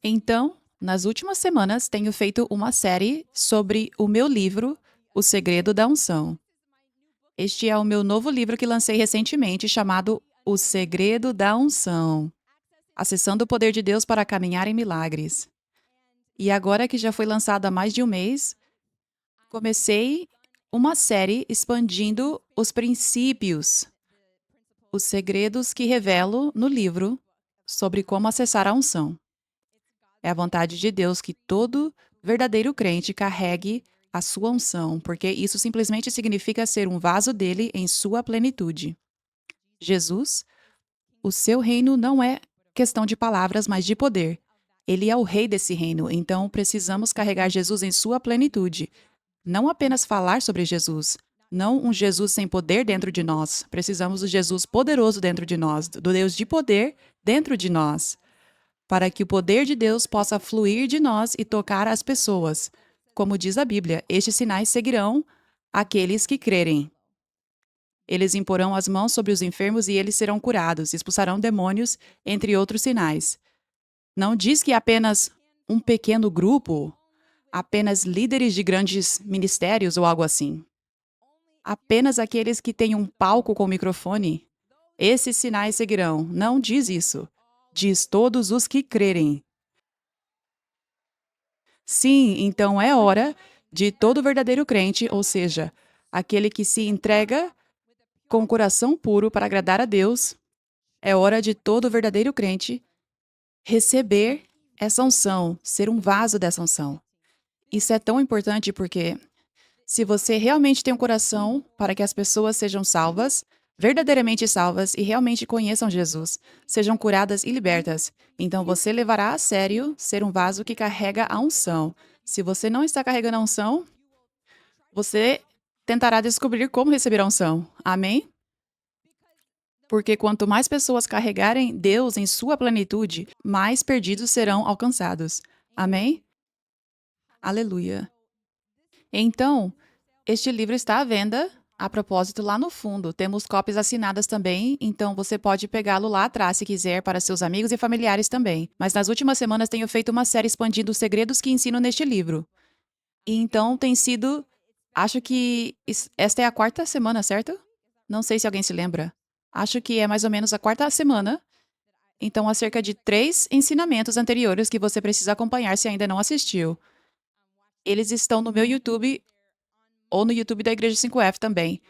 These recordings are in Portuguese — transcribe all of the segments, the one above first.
Então, nas últimas semanas, tenho feito uma série sobre o meu livro, O Segredo da Unção. Este é o meu novo livro que lancei recentemente, chamado O Segredo da Unção, acessando o poder de Deus para caminhar em milagres. E agora que já foi lançado há mais de um mês, comecei uma série expandindo os princípios, os segredos que revelo no livro sobre como acessar a unção. É a vontade de Deus que todo verdadeiro crente carregue a sua unção, porque isso simplesmente significa ser um vaso dele em sua plenitude. Jesus, o seu reino não é questão de palavras, mas de poder. Ele é o rei desse reino, então precisamos carregar Jesus em sua plenitude. Não apenas falar sobre Jesus, não um Jesus sem poder dentro de nós. Precisamos do Jesus poderoso dentro de nós, do Deus de poder dentro de nós, para que o poder de Deus possa fluir de nós e tocar as pessoas. Como diz a Bíblia, estes sinais seguirão aqueles que crerem. Eles imporão as mãos sobre os enfermos e eles serão curados, expulsarão demônios, entre outros sinais. Não diz que apenas um pequeno grupo, apenas líderes de grandes ministérios ou algo assim. Apenas aqueles que têm um palco com microfone. Esses sinais seguirão. Não diz isso. Diz todos os que crerem. Sim, então é hora de todo verdadeiro crente, ou seja, aquele que se entrega com o coração puro para agradar a Deus, é hora de todo verdadeiro crente receber essa unção, ser um vaso dessa unção. Isso é tão importante porque se você realmente tem um coração para que as pessoas sejam salvas, verdadeiramente salvas e realmente conheçam Jesus, sejam curadas e libertas, então você levará a sério ser um vaso que carrega a unção. Se você não está carregando a unção, você tentará descobrir como receber a unção. Amém? Porque quanto mais pessoas carregarem Deus em sua plenitude, mais perdidos serão alcançados. Amém? Aleluia. Então, este livro está à venda. A propósito, lá no fundo, temos cópias assinadas também, então você pode pegá-lo lá atrás se quiser para seus amigos e familiares também. Mas nas últimas semanas tenho feito uma série expandindo os segredos que ensino neste livro. E então tem sido, acho que esta é a quarta semana, certo? Não sei se alguém se lembra. Acho que é mais ou menos a quarta semana. Então, há cerca de 3 ensinamentos anteriores que você precisa acompanhar se ainda não assistiu. Eles estão no meu YouTube ou no YouTube da Igreja 5F também.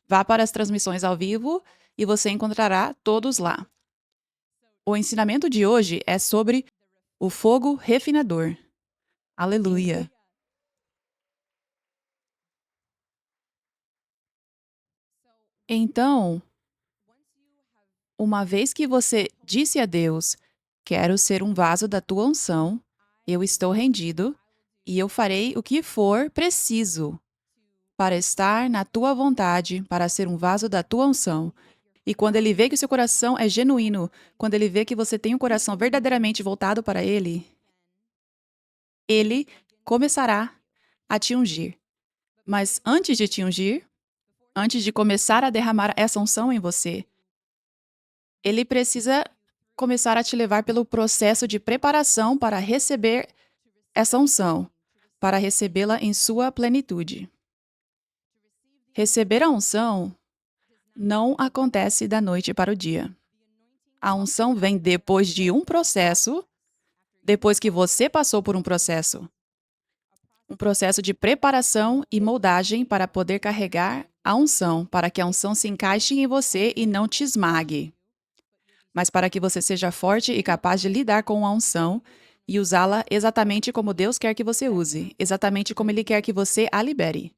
Vá para as transmissões ao vivo e você encontrará todos lá. O ensinamento de hoje é sobre o fogo refinador. Aleluia. Então, uma vez que você disse a Deus: Quero ser um vaso da tua unção, eu estou rendido e eu farei o que for preciso para estar na tua vontade, para ser um vaso da tua unção. E quando ele vê que o seu coração é genuíno, quando ele vê que você tem um coração verdadeiramente voltado para ele começará a te ungir. Mas antes de te ungir, antes de começar a derramar essa unção em você, ele precisa começar a te levar pelo processo de preparação para receber essa unção, para recebê-la em sua plenitude. Receber a unção não acontece da noite para o dia. A unção vem depois de um processo, depois que você passou por um processo. Um processo de preparação e moldagem para poder carregar a unção, para que a unção se encaixe em você e não te esmague. Mas para que você seja forte e capaz de lidar com a unção e usá-la exatamente como Deus quer que você use, exatamente como Ele quer que você a libere.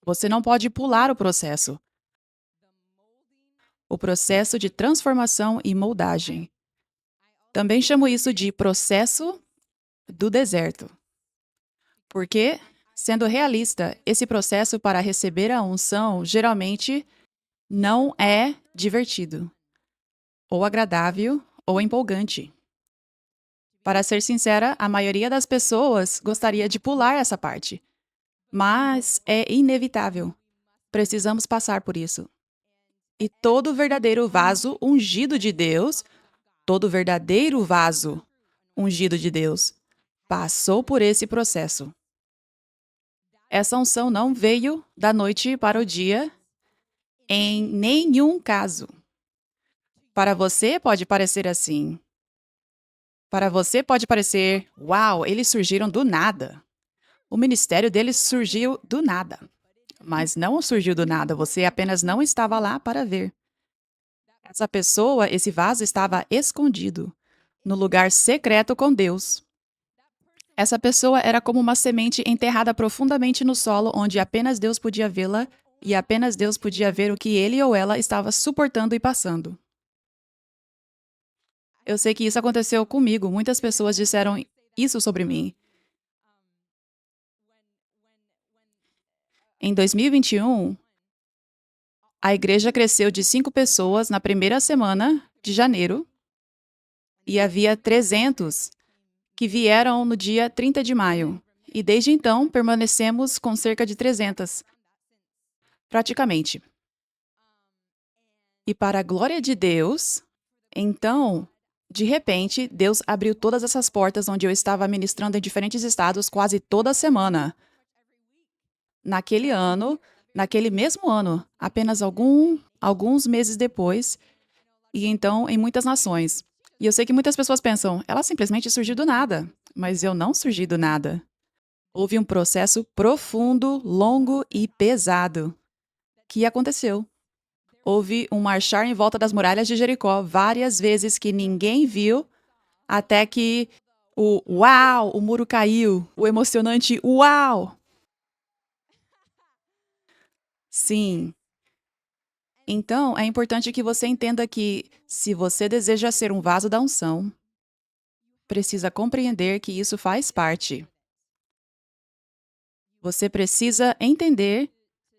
Você não pode pular o processo de transformação e moldagem. Também chamo isso de processo do deserto. Porque, sendo realista, esse processo para receber a unção geralmente não é divertido, ou agradável, ou empolgante. Para ser sincera, a maioria das pessoas gostaria de pular essa parte. Mas é inevitável. Precisamos passar por isso. E todo verdadeiro vaso ungido de Deus, todo verdadeiro vaso ungido de Deus, passou por esse processo. Essa unção não veio da noite para o dia, em nenhum caso. Para você pode parecer assim. Para você pode parecer, uau, eles surgiram do nada. O ministério deles surgiu do nada. Mas não surgiu do nada, você apenas não estava lá para ver. Essa pessoa, esse vaso estava escondido, no lugar secreto com Deus. Essa pessoa era como uma semente enterrada profundamente no solo, onde apenas Deus podia vê-la e apenas Deus podia ver o que ele ou ela estava suportando e passando. Eu sei que isso aconteceu comigo, muitas pessoas disseram isso sobre mim. Em 2021, a igreja cresceu de 5 pessoas na primeira semana de janeiro e havia 300 que vieram no dia 30 de maio. E desde então permanecemos com cerca de 300, praticamente. E para a glória de Deus, então, de repente, Deus abriu todas essas portas onde eu estava ministrando em diferentes estados quase toda semana. Naquele ano, naquele mesmo ano, apenas alguns meses depois, e então em muitas nações. E eu sei que muitas pessoas pensam, ela simplesmente surgiu do nada. Mas eu não surgi do nada. Houve um processo profundo, longo e pesado que aconteceu. Houve um marchar em volta das muralhas de Jericó várias vezes que ninguém viu, até que o uau, o muro caiu, o emocionante uau. Sim. Então, é importante que você entenda que, se você deseja ser um vaso da unção, precisa compreender que isso faz parte. Você precisa entender,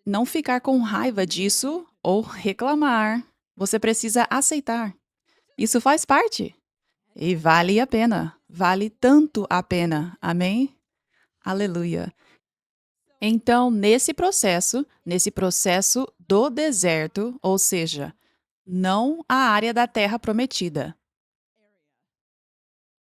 não ficar com raiva disso ou reclamar. Você precisa aceitar. Isso faz parte. E vale a pena. Vale tanto a pena. Amém? Aleluia. Então, nesse processo do deserto, ou seja, não a área da terra prometida,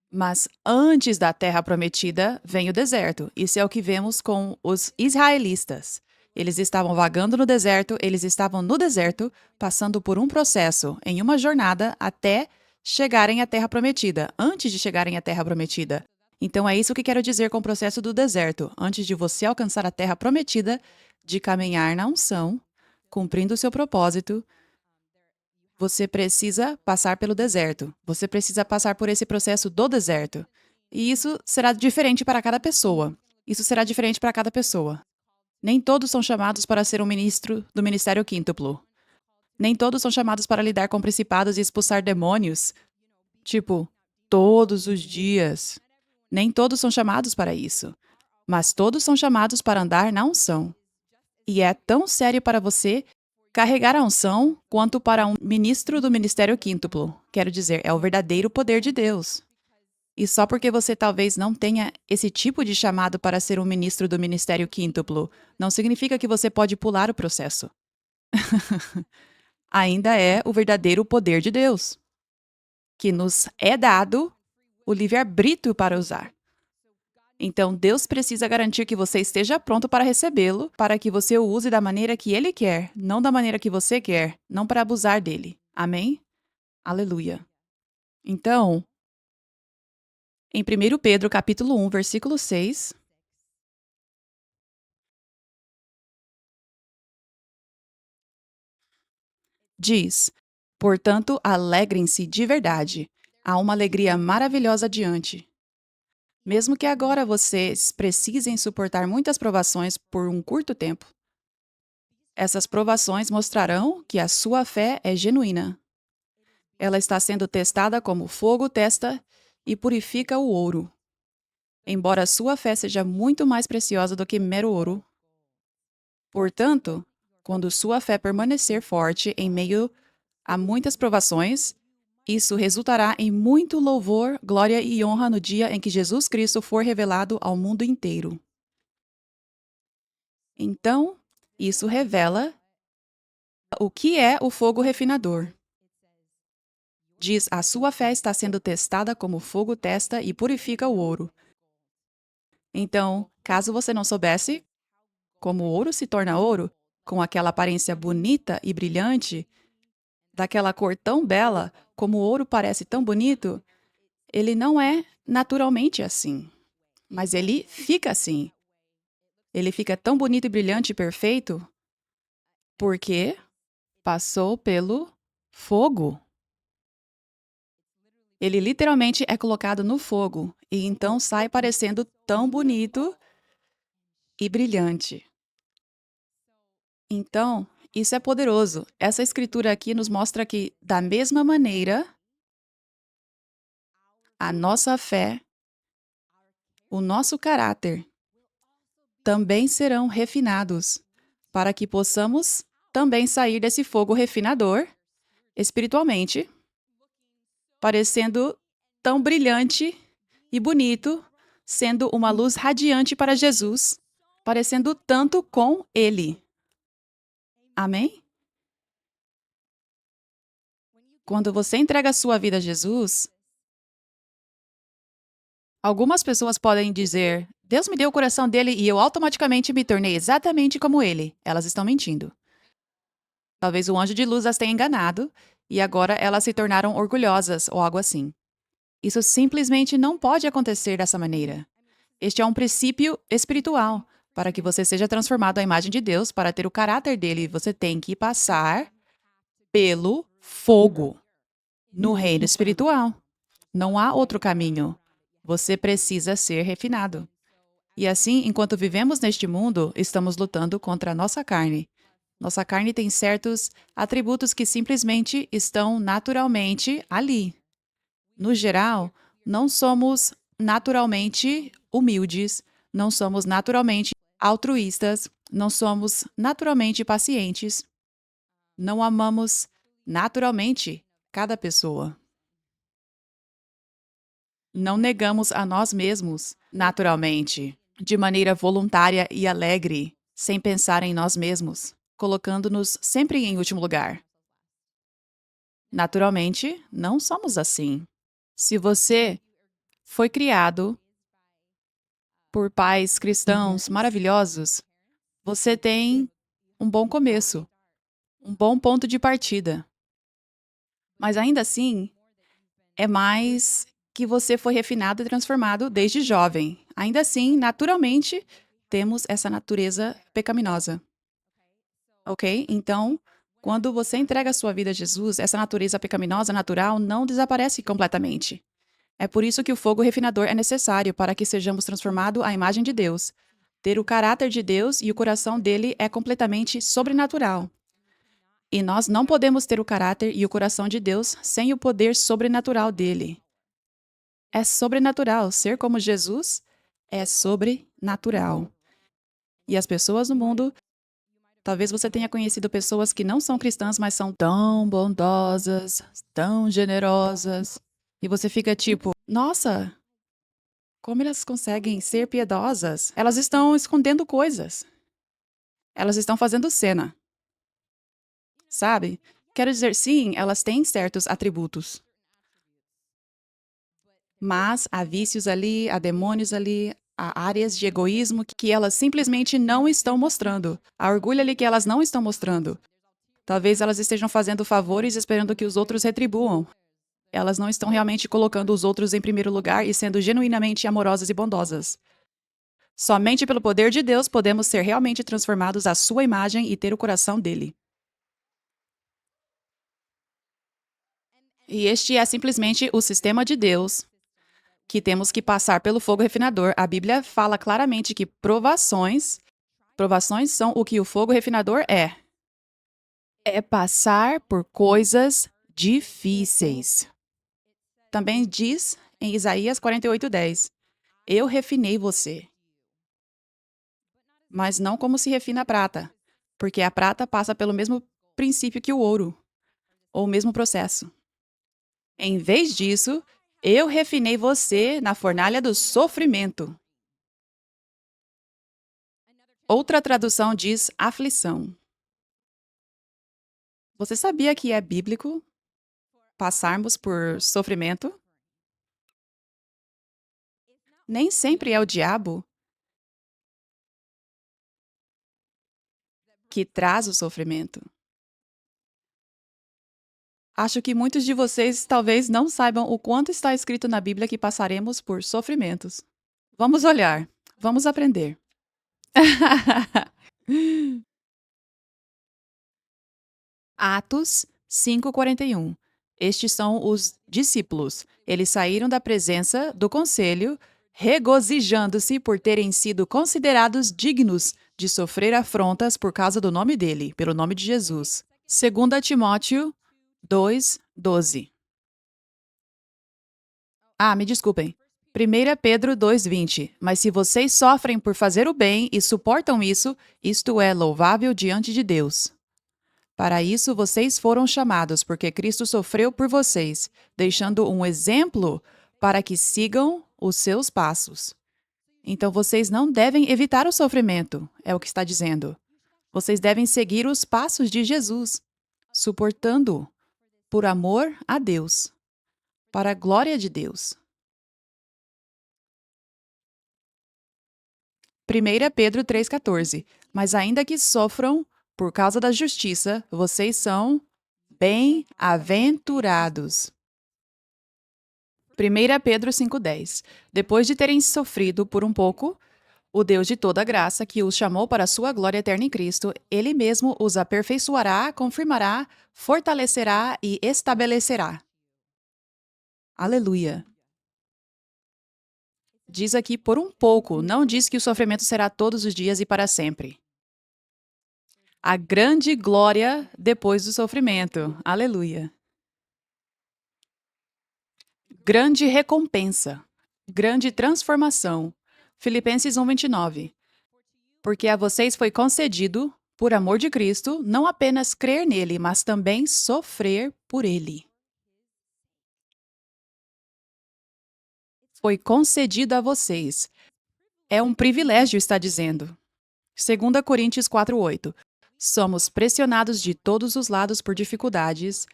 mas antes da terra prometida vem o deserto. Isso é o que vemos com os israelitas. Eles estavam vagando no deserto, eles estavam no deserto, passando por um processo, em uma jornada, até chegarem à terra prometida, antes de chegarem à terra prometida. Então é isso que quero dizer com o processo do deserto. Antes de você alcançar a terra prometida, de caminhar na unção, cumprindo o seu propósito, você precisa passar pelo deserto. Você precisa passar por esse processo do deserto. E isso será diferente para cada pessoa. Isso será diferente para cada pessoa. Nem todos são chamados para ser um ministro do ministério quíntuplo. Nem todos são chamados para lidar com principados e expulsar demônios, tipo, todos os dias. Nem todos são chamados para isso. Mas todos são chamados para andar na unção. E é tão sério para você carregar a unção quanto para um ministro do ministério quíntuplo. Quero dizer, é o verdadeiro poder de Deus. E só porque você talvez não tenha esse tipo de chamado para ser um ministro do ministério quíntuplo, não significa que você pode pular o processo. Ainda é o verdadeiro poder de Deus, que nos é dado o livre-arbítrio para usar. Então, Deus precisa garantir que você esteja pronto para recebê-lo, para que você o use da maneira que Ele quer, não da maneira que você quer, não para abusar dele. Amém? Aleluia. Então, em 1 Pedro capítulo 1, versículo 6, diz: Portanto, alegrem-se de verdade. Há uma alegria maravilhosa adiante. Mesmo que agora vocês precisem suportar muitas provações por um curto tempo, essas provações mostrarão que a sua fé é genuína. Ela está sendo testada como fogo testa e purifica o ouro. Embora a sua fé seja muito mais preciosa do que mero ouro. Portanto, quando sua fé permanecer forte em meio a muitas provações, isso resultará em muito louvor, glória e honra no dia em que Jesus Cristo for revelado ao mundo inteiro. Então, isso revela o que é o fogo refinador. diz: a sua fé está sendo testada como o fogo testa e purifica o ouro. Então, caso você não soubesse como o ouro se torna ouro, com aquela aparência bonita e brilhante, daquela cor tão bela, como o ouro parece tão bonito, ele não é naturalmente assim, mas ele fica assim. Ele fica tão bonito e brilhante e perfeito porque passou pelo fogo. Ele literalmente é colocado no fogo e então sai parecendo tão bonito e brilhante. Então, isso é poderoso. Essa escritura aqui nos mostra que, da mesma maneira, a nossa fé, o nosso caráter também serão refinados, para que possamos também sair desse fogo refinador, espiritualmente, parecendo tão brilhante e bonito, sendo uma luz radiante para Jesus, parecendo tanto com Ele. Amém? Quando você entrega a sua vida a Jesus, algumas pessoas podem dizer: Deus me deu o coração dele e eu automaticamente me tornei exatamente como ele. Elas estão mentindo. Talvez o anjo de luz as tenha enganado e agora elas se tornaram orgulhosas ou algo assim. Isso simplesmente não pode acontecer dessa maneira. Este é um princípio espiritual. Para que você seja transformado à imagem de Deus, para ter o caráter dele, você tem que passar pelo fogo no reino espiritual. Não há outro caminho. Você precisa ser refinado. E assim, enquanto vivemos neste mundo, estamos lutando contra a nossa carne. Nossa carne tem certos atributos que simplesmente estão naturalmente ali. No geral, não somos naturalmente humildes, não somos naturalmente altruístas, não somos naturalmente pacientes, não amamos naturalmente cada pessoa. Não negamos a nós mesmos naturalmente, de maneira voluntária e alegre, sem pensar em nós mesmos, colocando-nos sempre em último lugar. Naturalmente, não somos assim. Se você foi criado por pais cristãos maravilhosos, você tem um bom começo, um bom ponto de partida. Mas ainda assim, é mais que você foi refinado e transformado desde jovem. Ainda assim, naturalmente, temos essa natureza pecaminosa. Ok? Então, quando você entrega a sua vida a Jesus, essa natureza pecaminosa natural não desaparece completamente. É por isso que o fogo refinador é necessário para que sejamos transformados à imagem de Deus. Ter o caráter de Deus e o coração dele é completamente sobrenatural. E nós não podemos ter o caráter e o coração de Deus sem o poder sobrenatural dele. É sobrenatural. Ser como Jesus é sobrenatural. E as pessoas no mundo, talvez você tenha conhecido pessoas que não são cristãs, mas são tão bondosas, tão generosas. E você fica tipo, nossa, como elas conseguem ser piedosas? Elas estão escondendo coisas. Elas estão fazendo cena. Sabe? Quero dizer, sim, elas têm certos atributos. Mas há vícios ali, há demônios ali, há áreas de egoísmo que elas simplesmente não estão mostrando. Há orgulho ali que elas não estão mostrando. Talvez elas estejam fazendo favores esperando que os outros retribuam. Elas não estão realmente colocando os outros em primeiro lugar e sendo genuinamente amorosas e bondosas. Somente pelo poder de Deus podemos ser realmente transformados à sua imagem e ter o coração dele. E este é simplesmente o sistema de Deus que temos que passar pelo fogo refinador. A Bíblia fala claramente que provações são o que o fogo refinador é. É passar por coisas difíceis. Também diz em Isaías 48:10, eu refinei você. Mas não como se refina a prata, porque a prata passa pelo mesmo princípio que o ouro, ou o mesmo processo. Em vez disso, eu refinei você na fornalha do sofrimento. Outra tradução diz aflição. Você sabia que é bíblico passarmos por sofrimento, nem sempre é o diabo que traz o sofrimento. Acho que muitos de vocês talvez não saibam o quanto está escrito na Bíblia que passaremos por sofrimentos. Vamos olhar, vamos aprender. Atos 5:41. Estes são os discípulos. Eles saíram da presença do conselho, regozijando-se por terem sido considerados dignos de sofrer afrontas por causa do nome dele, pelo nome de Jesus. 2 Timóteo 2:12. Me desculpem. 1 Pedro 2:20. Mas se vocês sofrem por fazer o bem e suportam isso, isto é louvável diante de Deus. Para isso vocês foram chamados, porque Cristo sofreu por vocês, deixando um exemplo para que sigam os seus passos. Então vocês não devem evitar o sofrimento, é o que está dizendo. Vocês devem seguir os passos de Jesus, suportando-o por amor a Deus, para a glória de Deus. 1 Pedro 3,14. Mas ainda que sofram por causa da justiça, vocês são bem-aventurados. 1 Pedro 5,10. Depois de terem sofrido por um pouco, o Deus de toda graça, que os chamou para a sua glória eterna em Cristo, Ele mesmo os aperfeiçoará, confirmará, fortalecerá e estabelecerá. Aleluia. Diz aqui por um pouco, não diz que o sofrimento será todos os dias e para sempre. A grande glória depois do sofrimento. Aleluia. Grande recompensa. Grande transformação. Filipenses 1:29. Porque a vocês foi concedido, por amor de Cristo, não apenas crer nele, mas também sofrer por ele. Foi concedido a vocês. É um privilégio, está dizendo. 2 Coríntios 4:8. Somos pressionados de todos os lados por dificuldades,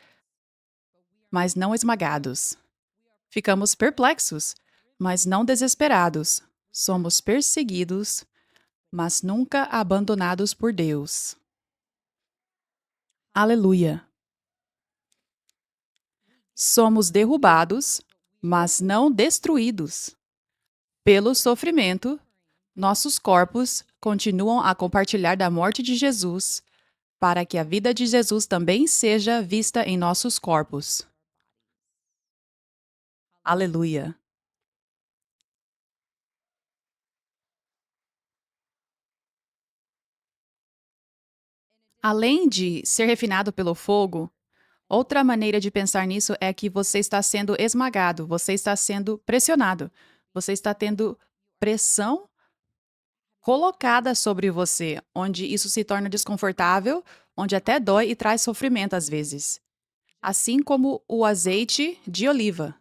mas não esmagados. Ficamos perplexos, mas não desesperados. Somos perseguidos, mas nunca abandonados por Deus. Aleluia. Somos derrubados, mas não destruídos. Pelo sofrimento, nossos corpos continuam a compartilhar da morte de Jesus, para que a vida de Jesus também seja vista em nossos corpos. Aleluia. Além de ser refinado pelo fogo, outra maneira de pensar nisso é que você está sendo esmagado, você está sendo pressionado, você está tendo pressão colocada sobre você, onde isso se torna desconfortável, onde até dói e traz sofrimento às vezes. Assim como o azeite de oliva.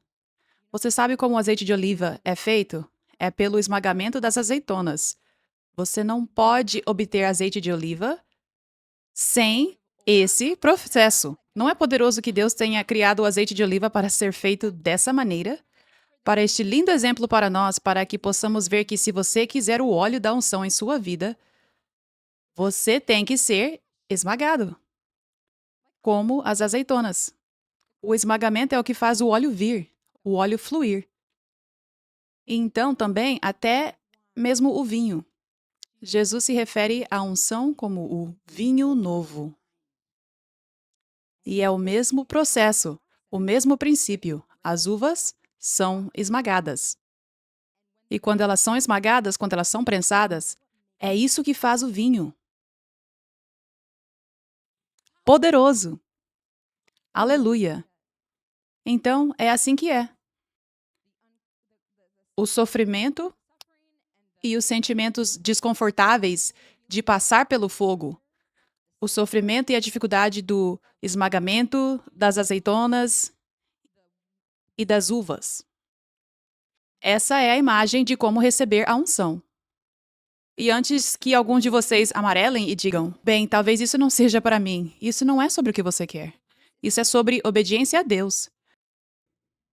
Você sabe como o azeite de oliva é feito? É pelo esmagamento das azeitonas. Você não pode obter azeite de oliva sem esse processo. Não é poderoso que Deus tenha criado o azeite de oliva para ser feito dessa maneira? Para este lindo exemplo para nós, para que possamos ver que se você quiser o óleo da unção em sua vida, você tem que ser esmagado, como as azeitonas. O esmagamento é o que faz o óleo vir, o óleo fluir. E então também até mesmo o vinho. Jesus se refere à unção como o vinho novo. E é o mesmo processo, o mesmo princípio. As uvas são esmagadas. E quando elas são esmagadas, quando elas são prensadas, é isso que faz o vinho. Poderoso. Aleluia. Então, é assim que é. O sofrimento e os sentimentos desconfortáveis de passar pelo fogo. O sofrimento e a dificuldade do esmagamento das azeitonas e das uvas. Essa é a imagem de como receber a unção. E antes que alguns de vocês amarelem e digam, bem, talvez isso não seja para mim, isso não é sobre o que você quer. Isso é sobre obediência a Deus.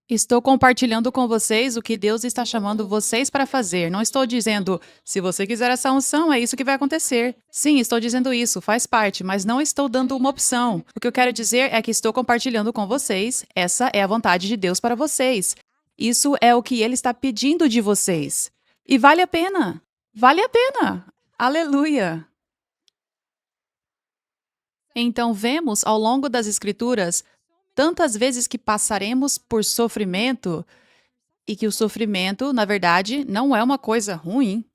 Estou compartilhando com vocês o que Deus está chamando vocês para fazer. Não estou dizendo, se você quiser essa unção, é isso que vai acontecer. Sim, estou dizendo isso, faz parte, mas não estou dando uma opção. O que eu quero dizer é que estou compartilhando com vocês, essa é a vontade de Deus para vocês. Isso é o que Ele está pedindo de vocês. E vale a pena. Vale a pena. Aleluia. Então, vemos ao longo das Escrituras tantas vezes que passaremos por sofrimento e que o sofrimento, na verdade, não é uma coisa ruim.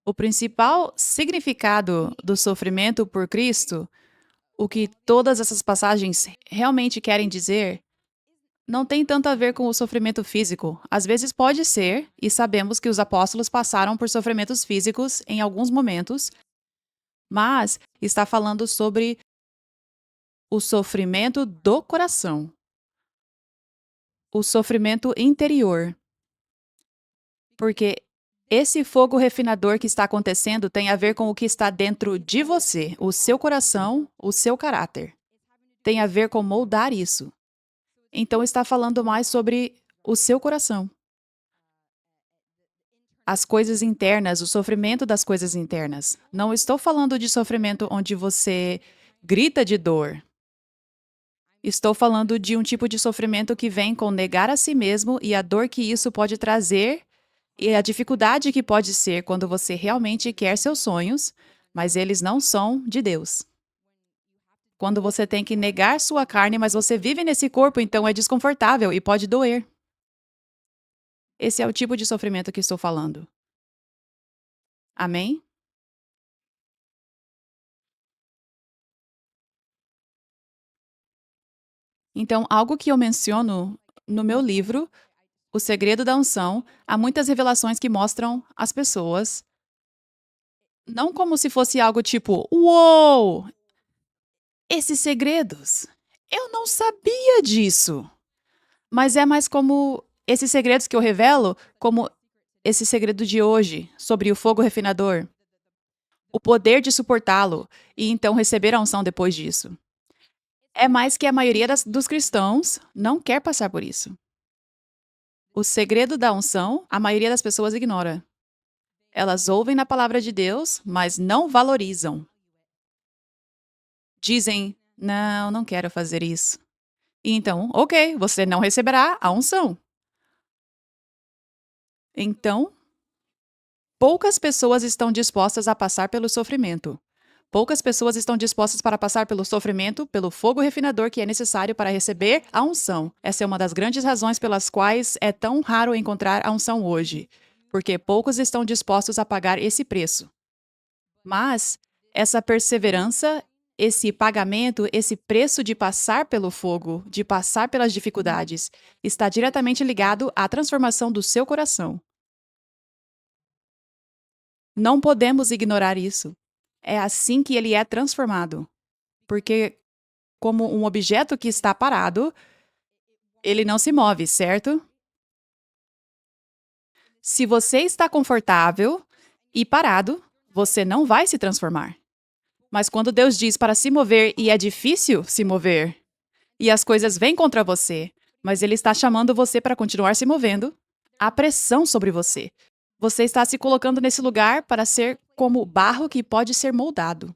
O principal significado do sofrimento por Cristo, o que todas essas passagens realmente querem dizer, não tem tanto a ver com o sofrimento físico. Às vezes pode ser, e sabemos que os apóstolos passaram por sofrimentos físicos em alguns momentos, mas está falando sobre o sofrimento do coração, o sofrimento interior. Porque esse fogo refinador que está acontecendo tem a ver com o que está dentro de você, o seu coração, o seu caráter. Tem a ver com moldar isso. Então está falando mais sobre o seu coração. As coisas internas, o sofrimento das coisas internas. Não estou falando de sofrimento onde você grita de dor. Estou falando de um tipo de sofrimento que vem com negar a si mesmo e a dor que isso pode trazer e a dificuldade que pode ser quando você realmente quer seus sonhos, mas eles não são de Deus. Quando você tem que negar sua carne, mas você vive nesse corpo, então é desconfortável e pode doer. Esse é o tipo de sofrimento que estou falando. Amém? Então, algo que eu menciono no meu livro, O Segredo da Unção, há muitas revelações que mostram as pessoas, não como se fosse algo tipo, uou, esses segredos, eu não sabia disso. Mas é mais como esses segredos que eu revelo, como esse segredo de hoje, sobre o fogo refinador, o poder de suportá-lo e então receber a unção depois disso. É mais que a maioria dos cristãos não quer passar por isso. O segredo da unção, a maioria das pessoas ignora. Elas ouvem na palavra de Deus, mas não valorizam. Dizem, não, não quero fazer isso. E então, ok, você não receberá a unção. Então, poucas pessoas estão dispostas a passar pelo sofrimento. Poucas pessoas estão dispostas para passar pelo sofrimento, pelo fogo refinador que é necessário para receber a unção. Essa é uma das grandes razões pelas quais é tão raro encontrar a unção hoje, porque poucos estão dispostos a pagar esse preço. Mas essa perseverança, esse pagamento, esse preço de passar pelo fogo, de passar pelas dificuldades, está diretamente ligado à transformação do seu coração. Não podemos ignorar isso. É assim que ele é transformado. Porque, como um objeto que está parado, ele não se move, certo? Se você está confortável e parado, você não vai se transformar. Mas quando Deus diz para se mover e é difícil se mover, e as coisas vêm contra você, mas Ele está chamando você para continuar se movendo, há pressão sobre você. Você está se colocando nesse lugar para ser como barro que pode ser moldado.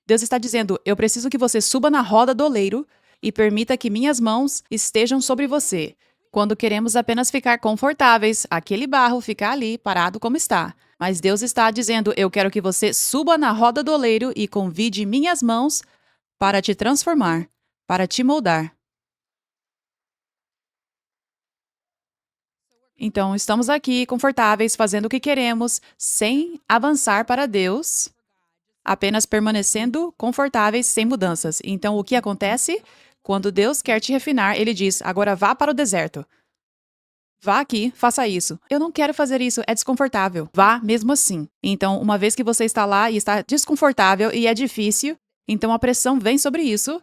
Deus está dizendo: eu preciso que você suba na roda do oleiro e permita que minhas mãos estejam sobre você. Quando queremos apenas ficar confortáveis, aquele barro fica ali, parado como está. Mas Deus está dizendo: eu quero que você suba na roda do oleiro e convide minhas mãos para te transformar, para te moldar. Então, estamos aqui confortáveis, fazendo o que queremos, sem avançar para Deus, apenas permanecendo confortáveis, sem mudanças. Então, o que acontece? Quando Deus quer te refinar, ele diz: agora vá para o deserto. Vá aqui, faça isso. Eu não quero fazer isso, é desconfortável. Vá mesmo assim. Então, uma vez que você está lá e está desconfortável e é difícil, então a pressão vem sobre isso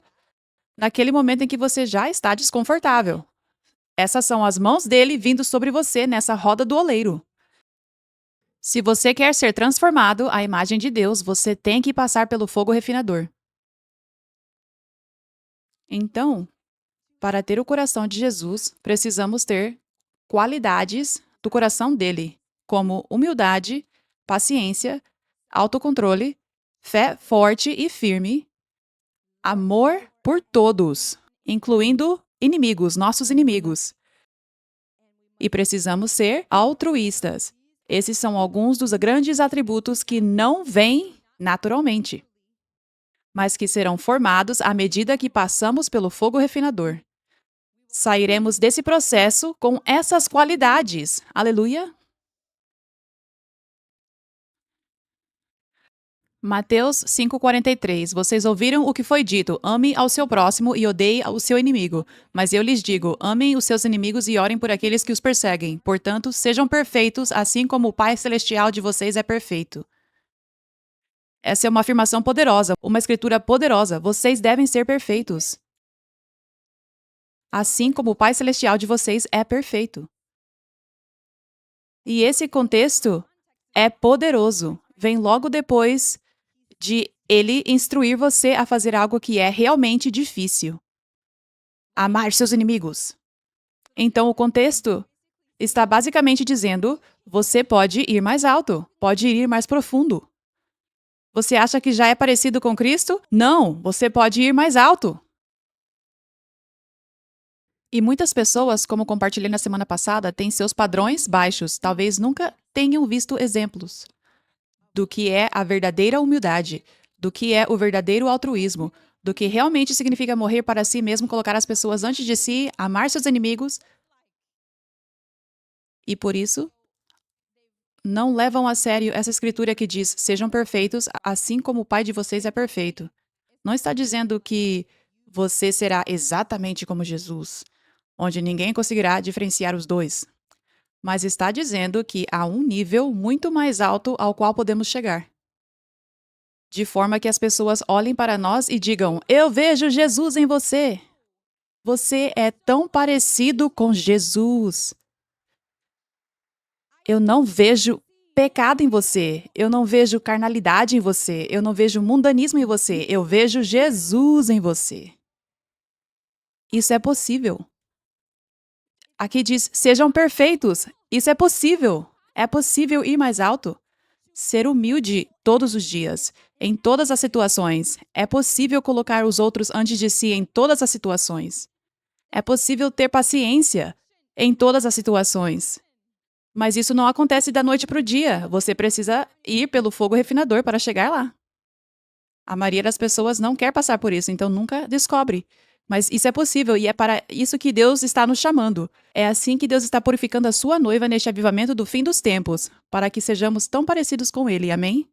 naquele momento em que você já está desconfortável. Essas são as mãos dele vindo sobre você nessa roda do oleiro. Se você quer ser transformado à imagem de Deus, você tem que passar pelo fogo refinador. Então, Para ter o coração de Jesus, precisamos ter qualidades do coração dele, como humildade, paciência, autocontrole, fé forte e firme, amor por todos, incluindo inimigos, nossos inimigos. E precisamos ser altruístas. Esses são alguns dos grandes atributos que não vêm naturalmente, mas que serão formados à medida que passamos pelo fogo refinador. Sairemos desse processo com essas qualidades. Aleluia! Mateus 5,43. Vocês ouviram o que foi dito: ame ao seu próximo e odeie o seu inimigo. Mas eu lhes digo: amem os seus inimigos e orem por aqueles que os perseguem. Portanto, sejam perfeitos, assim como o Pai Celestial de vocês é perfeito. Essa é uma afirmação poderosa, uma escritura poderosa. Vocês devem ser perfeitos, assim como o Pai Celestial de vocês é perfeito. E esse contexto é poderoso. Vem logo depois de ele instruir você a fazer algo que é realmente difícil. Amar seus inimigos. Então, o contexto está basicamente dizendo: você pode ir mais alto, pode ir mais profundo. Você acha que já é parecido com Cristo? Não, você pode ir mais alto. E muitas pessoas, como compartilhei na semana passada, têm seus padrões baixos, talvez nunca tenham visto exemplos do que é a verdadeira humildade, do que é o verdadeiro altruísmo, do que realmente significa morrer para si mesmo, colocar as pessoas antes de si, amar seus inimigos. E por isso, não levam a sério essa escritura que diz: sejam perfeitos, assim como o Pai de vocês é perfeito. Não está dizendo que você será exatamente como Jesus, onde ninguém conseguirá diferenciar os dois. Mas está dizendo que há um nível muito mais alto ao qual podemos chegar. De forma que as pessoas olhem para nós e digam: eu vejo Jesus em você. Você é tão parecido com Jesus. Eu não vejo pecado em você. Eu não vejo carnalidade em você. Eu não vejo mundanismo em você. Eu vejo Jesus em você. Isso é possível. Aqui diz: sejam perfeitos. Isso é possível. É possível ir mais alto. Ser humilde todos os dias, em todas as situações. É possível colocar os outros antes de si em todas as situações. É possível ter paciência em todas as situações. Mas isso não acontece da noite para o dia. Você precisa ir pelo fogo refinador para chegar lá. A maioria das pessoas não quer passar por isso, então nunca descobre. Mas isso é possível e é para isso que Deus está nos chamando. É assim que Deus está purificando a sua noiva neste avivamento do fim dos tempos, para que sejamos tão parecidos com Ele. Amém?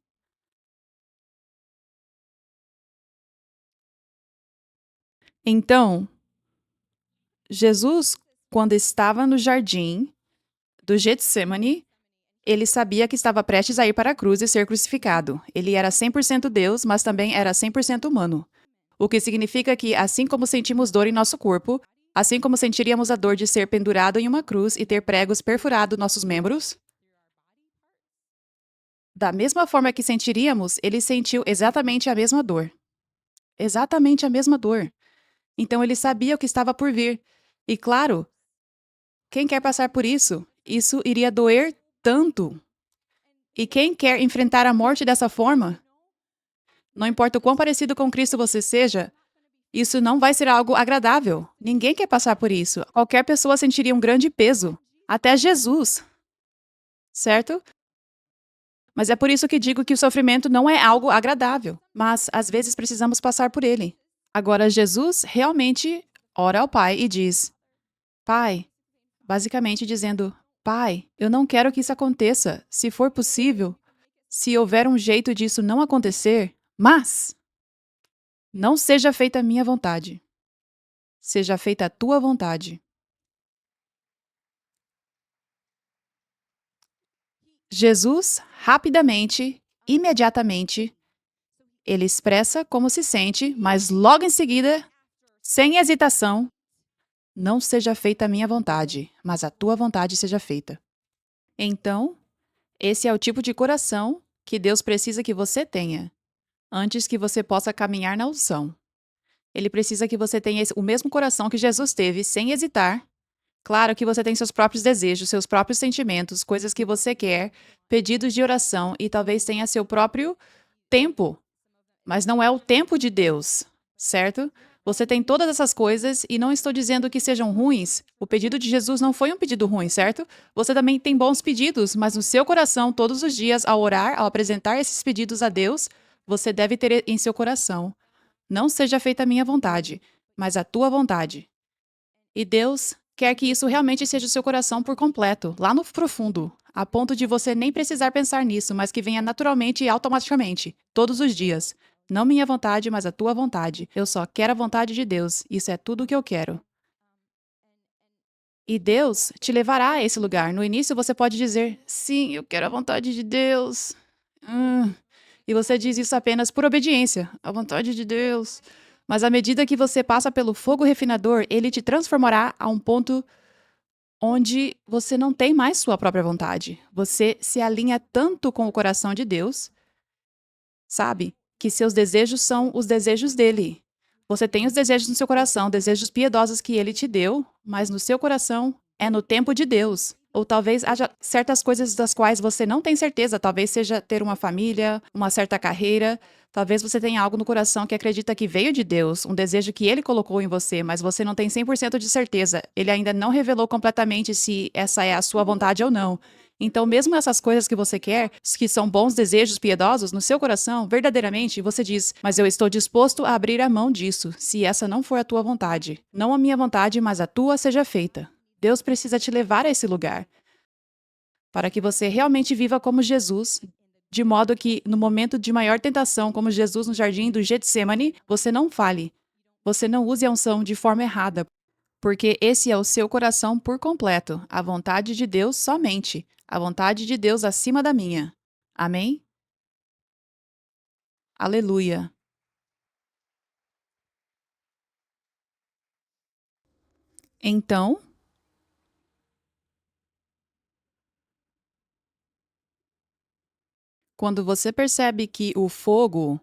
Então, Jesus, quando estava no jardim do Getsemane, ele sabia que estava prestes a ir para a cruz e ser crucificado. Ele era 100% Deus, mas também era 100% humano. O que significa que, assim como sentimos dor em nosso corpo, assim como sentiríamos a dor de ser pendurado em uma cruz e ter pregos perfurado nossos membros, da mesma forma que sentiríamos, ele sentiu exatamente a mesma dor. Exatamente a mesma dor. Então ele sabia o que estava por vir. E claro, quem quer passar por isso? Isso iria doer tanto. E quem quer enfrentar a morte dessa forma? Não importa o quão parecido com Cristo você seja, isso não vai ser algo agradável. Ninguém quer passar por isso. Qualquer pessoa sentiria um grande peso. Até Jesus. Certo? Mas é por isso que digo que o sofrimento não é algo agradável. Mas às vezes precisamos passar por ele. Agora, Jesus realmente ora ao Pai e diz: Pai, basicamente dizendo: Pai, eu não quero que isso aconteça. Se for possível, se houver um jeito disso não acontecer, mas não seja feita a minha vontade, seja feita a tua vontade. Jesus, rapidamente, imediatamente, ele expressa como se sente, mas logo em seguida, sem hesitação, não seja feita a minha vontade, mas a tua vontade seja feita. Então, esse é o tipo de coração que Deus precisa que você tenha, antes que você possa caminhar na unção. Ele precisa que você tenha o mesmo coração que Jesus teve, sem hesitar. Claro que você tem seus próprios desejos, seus próprios sentimentos, coisas que você quer, pedidos de oração e talvez tenha seu próprio tempo, mas não é o tempo de Deus, certo? Você tem todas essas coisas e não estou dizendo que sejam ruins. O pedido de Jesus não foi um pedido ruim, certo? Você também tem bons pedidos, mas no seu coração, todos os dias, ao orar, ao apresentar esses pedidos a Deus, você deve ter em seu coração: não seja feita a minha vontade, mas a tua vontade. E Deus quer que isso realmente seja o seu coração por completo, lá no profundo, a ponto de você nem precisar pensar nisso, mas que venha naturalmente e automaticamente, todos os dias. Não minha vontade, mas a tua vontade. Eu só quero a vontade de Deus. Isso é tudo o que eu quero. E Deus te levará a esse lugar. No início você pode dizer: sim, eu quero a vontade de Deus. Hum. E você diz isso apenas por obediência. A vontade de Deus. Mas à medida que você passa pelo fogo refinador, ele te transformará a um ponto onde você não tem mais sua própria vontade. Você se alinha tanto com o coração de Deus, sabe? Que seus desejos são os desejos dele. Você tem os desejos no seu coração, desejos piedosos que ele te deu, mas no seu coração é no tempo de Deus. Ou talvez haja certas coisas das quais você não tem certeza, talvez seja ter uma família, uma certa carreira, talvez você tenha algo no coração que acredita que veio de Deus, um desejo que ele colocou em você, mas você não tem 100% de certeza. Ele ainda não revelou completamente se essa é a sua vontade ou não. Então, mesmo essas coisas que você quer, que são bons desejos piedosos, no seu coração, verdadeiramente, você diz: mas eu estou disposto a abrir a mão disso, se essa não for a tua vontade. Não a minha vontade, mas a tua seja feita. Deus precisa te levar a esse lugar, para que você realmente viva como Jesus, de modo que, no momento de maior tentação, como Jesus no jardim do Getsemane, você não fale, você não use a unção de forma errada, porque esse é o seu coração por completo, a vontade de Deus somente, a vontade de Deus acima da minha. Amém? Aleluia. Então, quando você percebe que o fogo,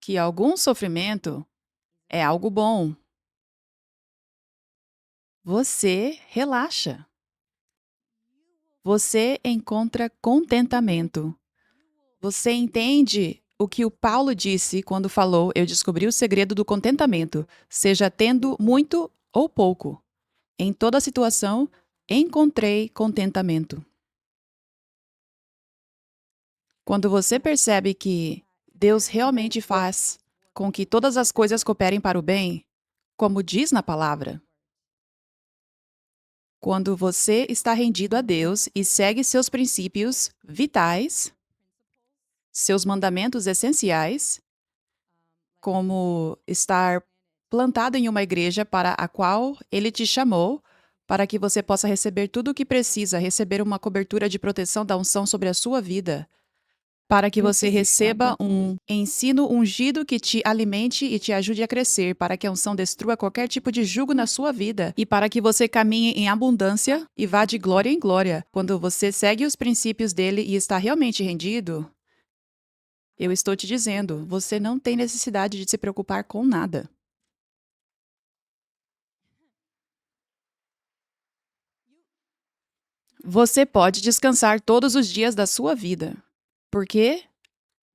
que algum sofrimento é algo bom, você relaxa. Você encontra contentamento. Você entende o que o Paulo disse quando falou: Eu descobri o segredo do contentamento, seja tendo muito ou pouco. Em toda situação, encontrei contentamento. Quando você percebe que Deus realmente faz com que todas as coisas cooperem para o bem, como diz na palavra, quando você está rendido a Deus e segue seus princípios vitais, seus mandamentos essenciais, como estar plantado em uma igreja para a qual ele te chamou, para que você possa receber tudo o que precisa, receber uma cobertura de proteção da unção sobre a sua vida, para que você receba um ensino ungido que te alimente e te ajude a crescer, para que a unção destrua qualquer tipo de jugo na sua vida e para que você caminhe em abundância e vá de glória em glória. Quando você segue os princípios dele e está realmente rendido, eu estou te dizendo, você não tem necessidade de se preocupar com nada. Você pode descansar todos os dias da sua vida, porque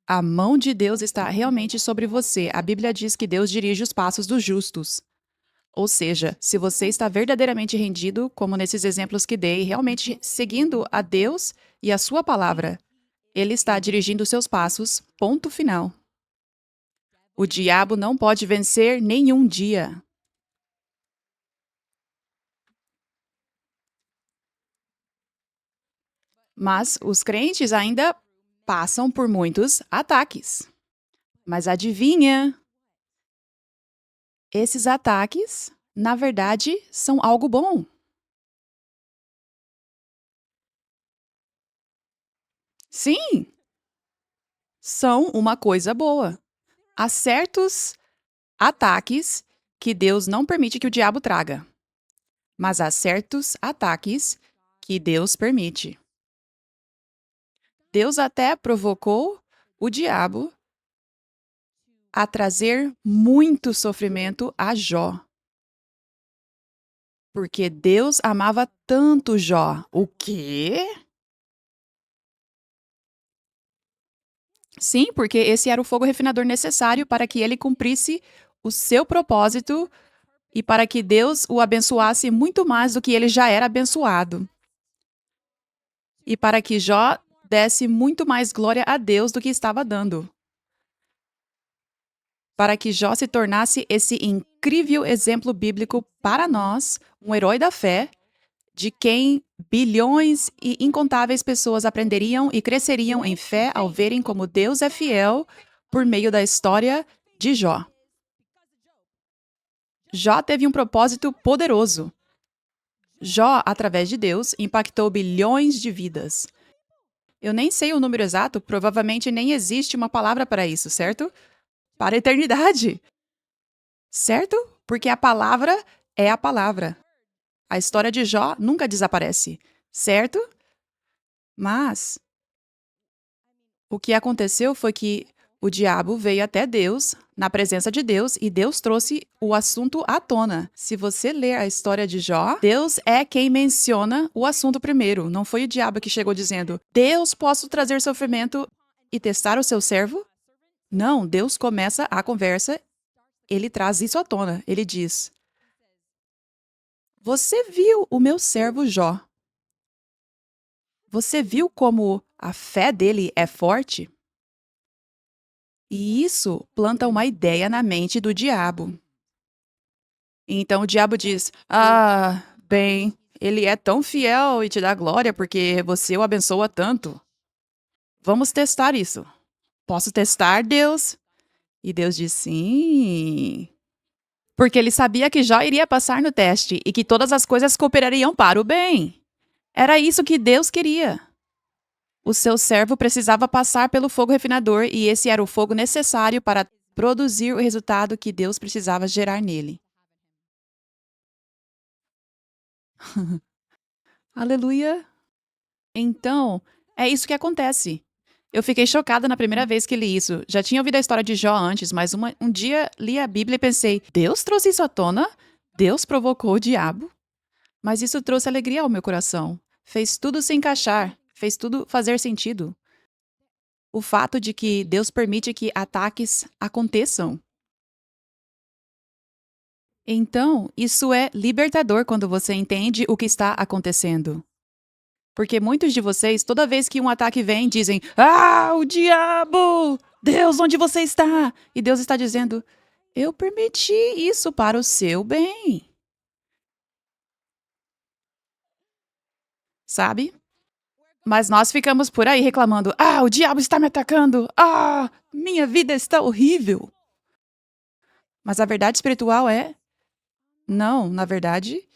a mão de Deus está realmente sobre você. A Bíblia diz que Deus dirige os passos dos justos. Ou seja, se você está verdadeiramente rendido, como nesses exemplos que dei, realmente seguindo a Deus e a sua palavra, ele está dirigindo os seus passos, ponto final. O diabo não pode vencer nenhum dia. Mas os crentes ainda passam por muitos ataques. Mas adivinha? Esses ataques, na verdade, são algo bom. Sim, são uma coisa boa. Há certos ataques que Deus não permite que o diabo traga, mas há certos ataques que Deus permite. Deus até provocou o diabo a trazer muito sofrimento a Jó. Porque Deus amava tanto Jó. O quê? Sim, porque esse era o fogo refinador necessário para que ele cumprisse o seu propósito e para que Deus o abençoasse muito mais do que ele já era abençoado. E para que Jó desse muito mais glória a Deus do que estava dando. Para que Jó se tornasse esse incrível exemplo bíblico para nós, um herói da fé, de quem bilhões e incontáveis pessoas aprenderiam e cresceriam em fé ao verem como Deus é fiel por meio da história de Jó. Jó teve um propósito poderoso. Jó, através de Deus, impactou bilhões de vidas. Eu nem sei o número exato, provavelmente nem existe uma palavra para isso, certo? Para a eternidade. Certo? Porque a palavra é a palavra. A história de Jó nunca desaparece, certo? Mas o que aconteceu foi que o diabo veio até Deus, na presença de Deus, e Deus trouxe o assunto à tona. Se você ler a história de Jó, Deus é quem menciona o assunto primeiro. Não foi o diabo que chegou dizendo: Deus, posso trazer sofrimento e testar o seu servo? Não, Deus começa a conversa, ele traz isso à tona. Ele diz: Você viu o meu servo Jó? Você viu como a fé dele é forte? E isso planta uma ideia na mente do diabo. Então o diabo diz: Ah, bem, ele é tão fiel e te dá glória porque você o abençoa tanto. Vamos testar isso. Posso testar, Deus? E Deus diz: Sim. Porque ele sabia que Jó iria passar no teste e que todas as coisas cooperariam para o bem. Era isso que Deus queria. O seu servo precisava passar pelo fogo refinador e esse era o fogo necessário para produzir o resultado que Deus precisava gerar nele. Aleluia! Então, é isso que acontece. Eu fiquei chocada na primeira vez que li isso. Já tinha ouvido a história de Jó antes, mas um dia li a Bíblia e pensei: Deus trouxe isso à tona? Deus provocou o diabo? Mas isso trouxe alegria ao meu coração. Fez tudo se encaixar, fez tudo fazer sentido. O fato de que Deus permite que ataques aconteçam. Então, isso é libertador quando você entende o que está acontecendo. Porque muitos de vocês, toda vez que um ataque vem, dizem: Ah, o diabo! Deus, onde você está? E Deus está dizendo: Eu permiti isso para o seu bem. Sabe? Mas nós ficamos por aí reclamando: Ah, o diabo está me atacando! Ah, minha vida está horrível! Mas a verdade espiritual é: Não, na verdade,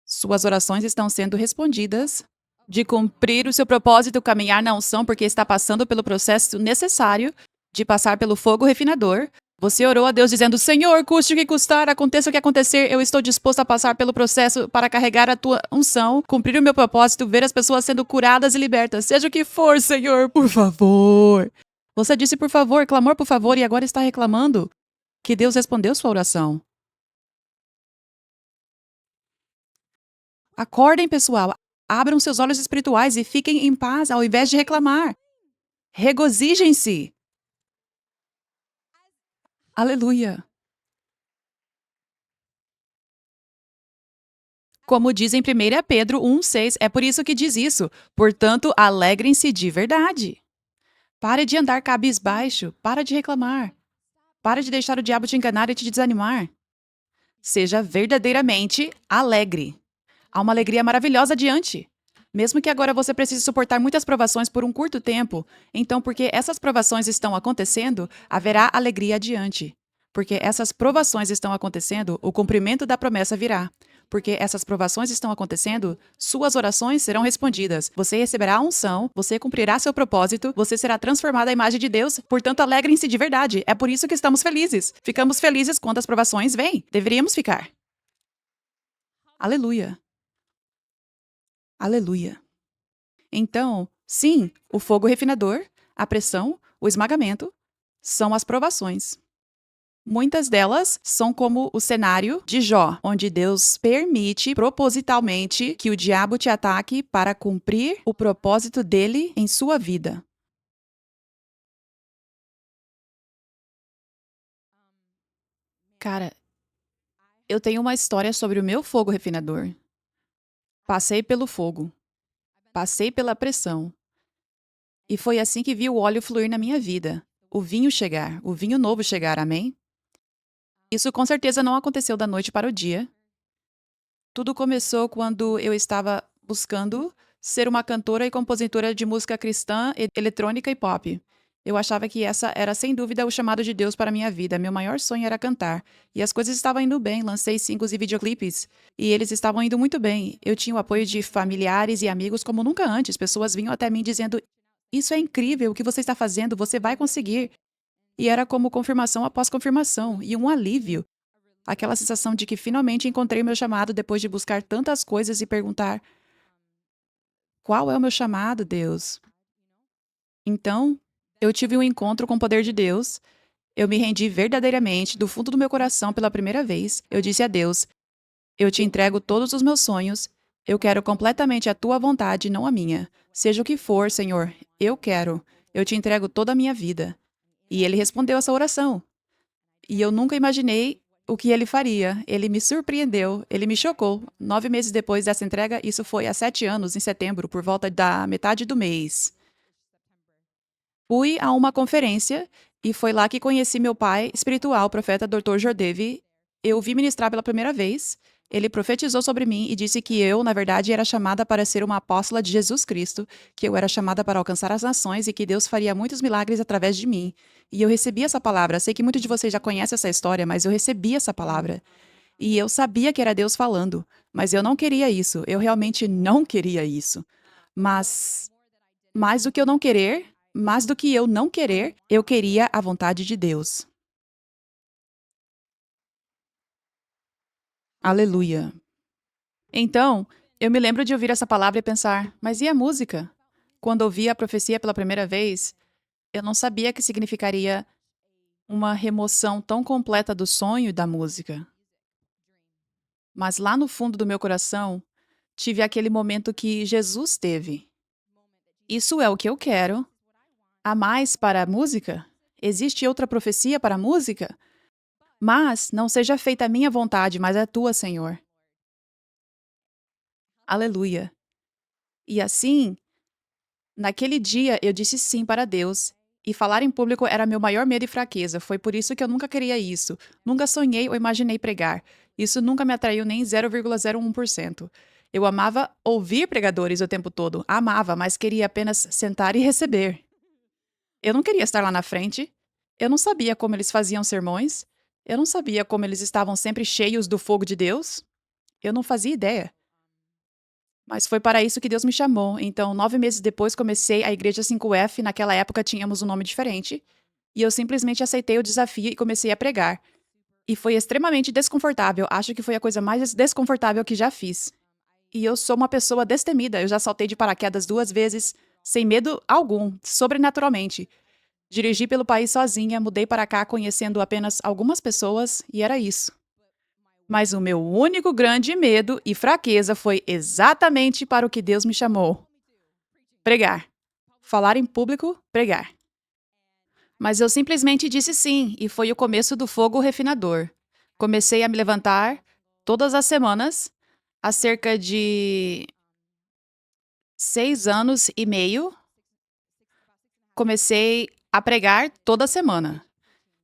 suas orações estão sendo respondidas. De cumprir o seu propósito, caminhar na unção, porque está passando pelo processo necessário de passar pelo fogo refinador. Você orou a Deus dizendo: Senhor, custe o que custar, aconteça o que acontecer, eu estou disposto a passar pelo processo para carregar a tua unção, cumprir o meu propósito, ver as pessoas sendo curadas e libertas. Seja o que for, Senhor, por favor. Você disse por favor, clamor por favor, e agora está reclamando que Deus respondeu sua oração. Acordem, pessoal. Abram seus olhos espirituais e fiquem em paz ao invés de reclamar. Regozijem-se. Aleluia. Como diz em 1 Pedro 1,6, é por isso que diz isso. Portanto, alegrem-se de verdade. Pare de andar cabisbaixo. Para de reclamar. Pare de deixar o diabo te enganar e te desanimar. Seja verdadeiramente alegre. Há uma alegria maravilhosa adiante. Mesmo que agora você precise suportar muitas provações por um curto tempo, então, porque essas provações estão acontecendo, haverá alegria adiante. Porque essas provações estão acontecendo, o cumprimento da promessa virá. Porque essas provações estão acontecendo, suas orações serão respondidas. Você receberá a unção, você cumprirá seu propósito, você será transformado à imagem de Deus. Portanto, alegrem-se de verdade. É por isso que estamos felizes. Ficamos felizes quando as provações vêm. Deveríamos ficar. Aleluia. Aleluia. Então, sim, o fogo refinador, a pressão, o esmagamento são as provações. Muitas delas são como o cenário de Jó, onde Deus permite propositalmente que o diabo te ataque para cumprir o propósito dele em sua vida. Cara, eu tenho uma história sobre o meu fogo refinador. Passei pelo fogo, passei pela pressão, e foi assim que vi o óleo fluir na minha vida. O vinho chegar, o vinho novo chegar, amém? Isso com certeza não aconteceu da noite para o dia. Tudo começou quando eu estava buscando ser uma cantora e compositora de música cristã, eletrônica e pop. Eu achava que essa era sem dúvida o chamado de Deus para a minha vida. Meu maior sonho era cantar. E as coisas estavam indo bem, lancei singles e videoclipes. E eles estavam indo muito bem. Eu tinha o apoio de familiares e amigos como nunca antes. Pessoas vinham até mim dizendo: Isso é incrível, o que você está fazendo, você vai conseguir. E era como confirmação após confirmação, e um alívio. Aquela sensação de que finalmente encontrei meu chamado depois de buscar tantas coisas e perguntar: qual é o meu chamado, Deus? Então, eu tive um encontro com o poder de Deus. Eu me rendi verdadeiramente, do fundo do meu coração, pela primeira vez. Eu disse a Deus: Eu te entrego todos os meus sonhos. Eu quero completamente a tua vontade, não a minha. Seja o que for, Senhor, eu quero. Eu te entrego toda a minha vida. E ele respondeu essa oração. E eu nunca imaginei o que ele faria. Ele me surpreendeu, ele me chocou. 9 meses depois dessa entrega, isso foi há 7 anos, em setembro, por volta da metade do mês. Fui a uma conferência e foi lá que conheci meu pai espiritual, o profeta Dr. Jordevi. Eu o vi ministrar pela primeira vez. Ele profetizou sobre mim e disse que eu, na verdade, era chamada para ser uma apóstola de Jesus Cristo, que eu era chamada para alcançar as nações e que Deus faria muitos milagres através de mim. E eu recebi essa palavra. Sei que muitos de vocês já conhecem essa história, mas eu recebi essa palavra. E eu sabia que era Deus falando, mas eu não queria isso. Eu realmente não queria isso. Mas mais do que eu não querer, mais do que eu não querer, eu queria a vontade de Deus. Aleluia. Então, eu me lembro de ouvir essa palavra e pensar, mas e a música? Quando ouvi a profecia pela primeira vez, eu não sabia que significaria uma remoção tão completa do sonho e da música. Mas lá no fundo do meu coração, tive aquele momento que Jesus teve. Isso é o que eu quero. Há mais para a música? Existe outra profecia para a música? Mas não seja feita a minha vontade, mas a tua, Senhor. Aleluia. E assim, naquele dia eu disse sim para Deus. E falar em público era meu maior medo e fraqueza. Foi por isso que eu nunca queria isso. Nunca sonhei ou imaginei pregar. Isso nunca me atraiu nem 0,01%. Eu amava ouvir pregadores o tempo todo. Amava, mas queria apenas sentar e receber. Eu não queria estar lá na frente. Eu não sabia como eles faziam sermões. Eu não sabia como eles estavam sempre cheios do fogo de Deus. Eu não fazia ideia. Mas foi para isso que Deus me chamou. Então, 9 meses depois, comecei a Igreja 5F. Naquela época, tínhamos um nome diferente. E eu simplesmente aceitei o desafio e comecei a pregar. E foi extremamente desconfortável. Acho que foi a coisa mais desconfortável que já fiz. E eu sou uma pessoa destemida. Eu já saltei de paraquedas 2 vezes, sem medo algum, sobrenaturalmente. Dirigi pelo país sozinha, mudei para cá conhecendo apenas algumas pessoas, e era isso. Mas o meu único grande medo e fraqueza foi exatamente para o que Deus me chamou: pregar. Falar em público, pregar. Mas eu simplesmente disse sim, e foi o começo do fogo refinador. Comecei a me levantar todas as semanas, há cerca de 6 anos e meio. Comecei a pregar toda semana.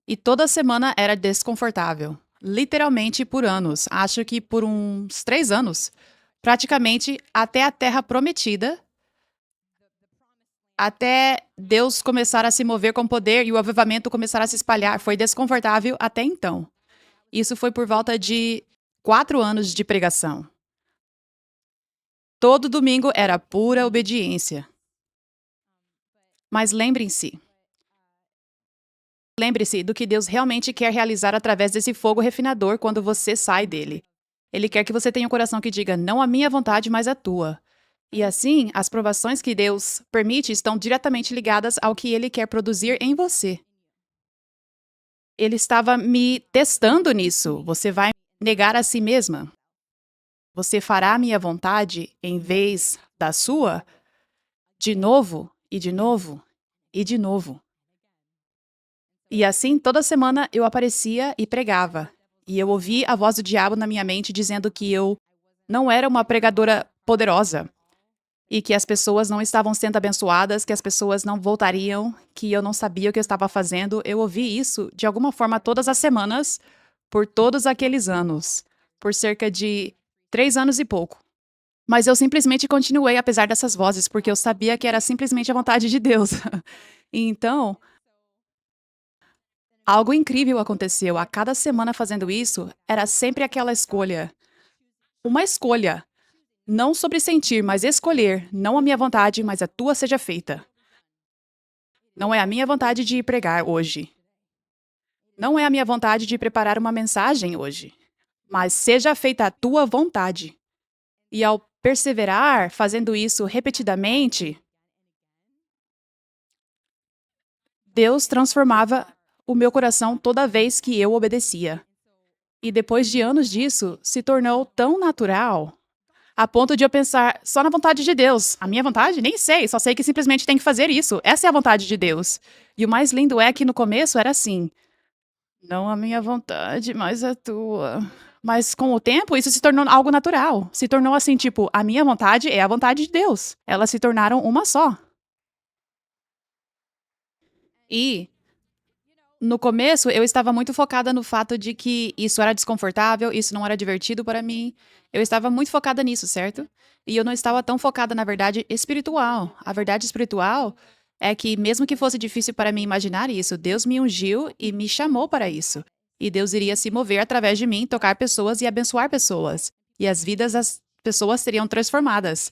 E toda semana era desconfortável. Literalmente por anos. Acho que por uns 3 anos. Praticamente até a Terra Prometida. Até Deus começar a se mover com poder e o avivamento começar a se espalhar. Foi desconfortável até então. Isso foi por volta de 4 anos de pregação. Todo domingo era pura obediência. Mas lembre-se do que Deus realmente quer realizar através desse fogo refinador quando você sai dele. Ele quer que você tenha um coração que diga: não a minha vontade, mas a tua. E assim, as provações que Deus permite estão diretamente ligadas ao que ele quer produzir em você. Ele estava me testando nisso. Você vai negar a si mesma? Você fará a minha vontade em vez da sua? De novo, e de novo, e de novo. E assim, toda semana eu aparecia e pregava. E eu ouvi a voz do diabo na minha mente dizendo que eu não era uma pregadora poderosa. E que as pessoas não estavam sendo abençoadas, que as pessoas não voltariam, que eu não sabia o que eu estava fazendo. Eu ouvi isso, de alguma forma, todas as semanas, por todos aqueles anos. Por cerca de 3 anos e pouco. Mas eu simplesmente continuei apesar dessas vozes, porque eu sabia que era simplesmente a vontade de Deus. Então, algo incrível aconteceu. A cada semana fazendo isso, era sempre aquela escolha. Uma escolha. Não sobre sentir, mas escolher. Não a minha vontade, mas a tua seja feita. Não é a minha vontade de ir pregar hoje. Não é a minha vontade de preparar uma mensagem hoje. Mas seja feita a tua vontade. E ao perseverar, fazendo isso repetidamente, Deus transformava o meu coração toda vez que eu obedecia. E depois de anos disso, se tornou tão natural, a ponto de eu pensar só na vontade de Deus. A minha vontade? Nem sei, só sei que simplesmente tem que fazer isso. Essa é a vontade de Deus. E o mais lindo é que no começo era assim: não a minha vontade, mas a tua. Mas com o tempo, isso se tornou algo natural. Se tornou assim, tipo, a minha vontade é a vontade de Deus. Elas se tornaram uma só. E no começo, eu estava muito focada no fato de que isso era desconfortável, isso não era divertido para mim. Eu estava muito focada nisso, certo? E eu não estava tão focada na verdade espiritual. A verdade espiritual é que, mesmo que fosse difícil para mim imaginar isso, Deus me ungiu e me chamou para isso. E Deus iria se mover através de mim, tocar pessoas e abençoar pessoas. E as vidas das pessoas seriam transformadas.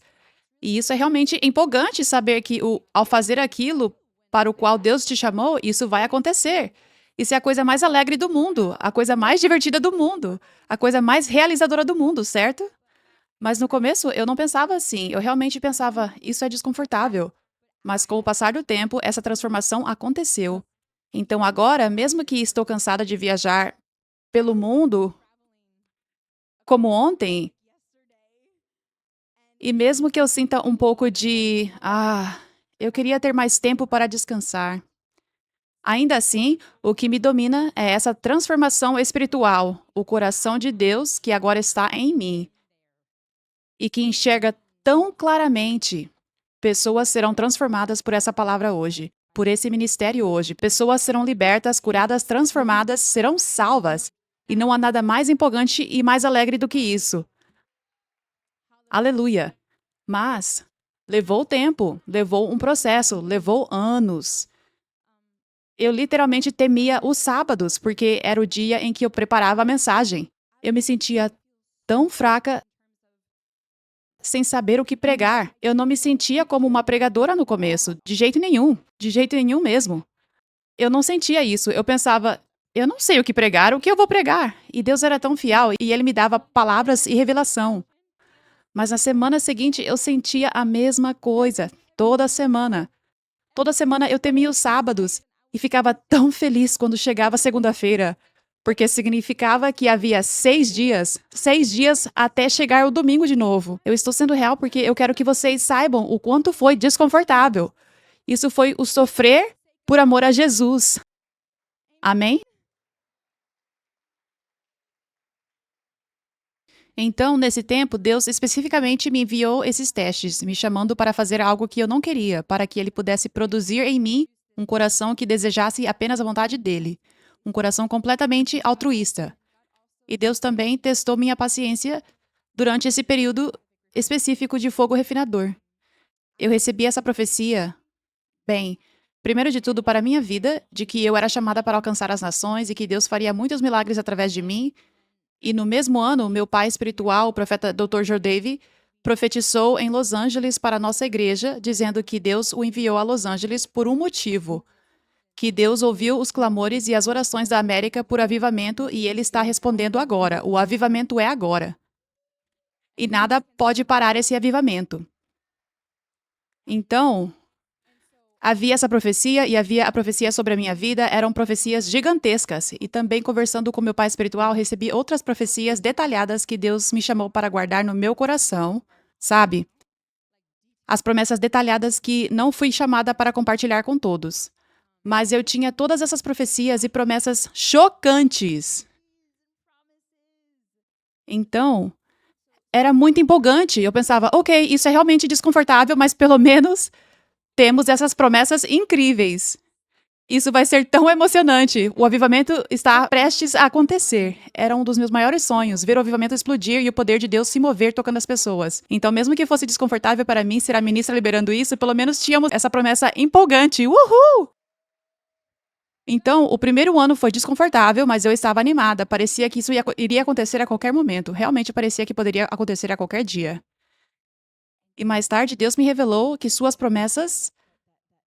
E isso é realmente empolgante saber que, ao fazer aquilo para o qual Deus te chamou, isso vai acontecer. Isso é a coisa mais alegre do mundo, a coisa mais divertida do mundo, a coisa mais realizadora do mundo, certo? Mas no começo eu não pensava assim, eu realmente pensava, isso é desconfortável. Mas com o passar do tempo, essa transformação aconteceu. Então agora, mesmo que estou cansada de viajar pelo mundo, como ontem, e mesmo que eu sinta um pouco de, eu queria ter mais tempo para descansar. Ainda assim, o que me domina é essa transformação espiritual, o coração de Deus que agora está em mim e que enxerga tão claramente. Pessoas serão transformadas por essa palavra hoje, por esse ministério hoje. Pessoas serão libertas, curadas, transformadas, serão salvas. E não há nada mais empolgante e mais alegre do que isso. Aleluia! Mas levou tempo, levou um processo, levou anos. Eu literalmente temia os sábados, porque era o dia em que eu preparava a mensagem. Eu me sentia tão fraca sem saber o que pregar. Eu não me sentia como uma pregadora no começo, de jeito nenhum mesmo. Eu não sentia isso. Eu pensava, eu não sei o que eu vou pregar? E Deus era tão fiel e ele me dava palavras e revelação. Mas na semana seguinte eu sentia a mesma coisa, toda semana. Toda semana eu temia os sábados e ficava tão feliz quando chegava segunda-feira, porque significava que havia 6 dias até chegar o domingo de novo. Eu estou sendo real porque eu quero que vocês saibam o quanto foi desconfortável. Isso foi o sofrer por amor a Jesus. Amém? Então, nesse tempo, Deus especificamente me enviou esses testes, me chamando para fazer algo que eu não queria, para que Ele pudesse produzir em mim um coração que desejasse apenas a vontade dele, um coração completamente altruísta. E Deus também testou minha paciência durante esse período específico de fogo refinador. Eu recebi essa profecia, bem, primeiro de tudo para a minha vida, de que eu era chamada para alcançar as nações e que Deus faria muitos milagres através de mim. E no mesmo ano, meu pai espiritual, o profeta Dr. Joe Davy, profetizou em Los Angeles para a nossa igreja, dizendo que Deus o enviou a Los Angeles por um motivo. Que Deus ouviu os clamores e as orações da América por avivamento e ele está respondendo agora. O avivamento é agora. E nada pode parar esse avivamento. Então, Havia essa profecia e havia a profecia sobre a minha vida, eram profecias gigantescas. E também conversando com meu pai espiritual, recebi outras profecias detalhadas que Deus me chamou para guardar no meu coração, sabe? As promessas detalhadas que não fui chamada para compartilhar com todos. Mas eu tinha todas essas profecias e promessas chocantes. Então, era muito empolgante. Eu pensava, ok, isso é realmente desconfortável, mas pelo menos temos essas promessas incríveis. Isso vai ser tão emocionante. O avivamento está prestes a acontecer. Era um dos meus maiores sonhos, ver o avivamento explodir e o poder de Deus se mover tocando as pessoas. Então, mesmo que fosse desconfortável para mim ser a ministra liberando isso, pelo menos tínhamos essa promessa empolgante. Uhul! Então, o primeiro ano foi desconfortável, mas eu estava animada. Parecia que isso iria acontecer a qualquer momento. Realmente parecia que poderia acontecer a qualquer dia. E mais tarde, Deus me revelou que suas promessas,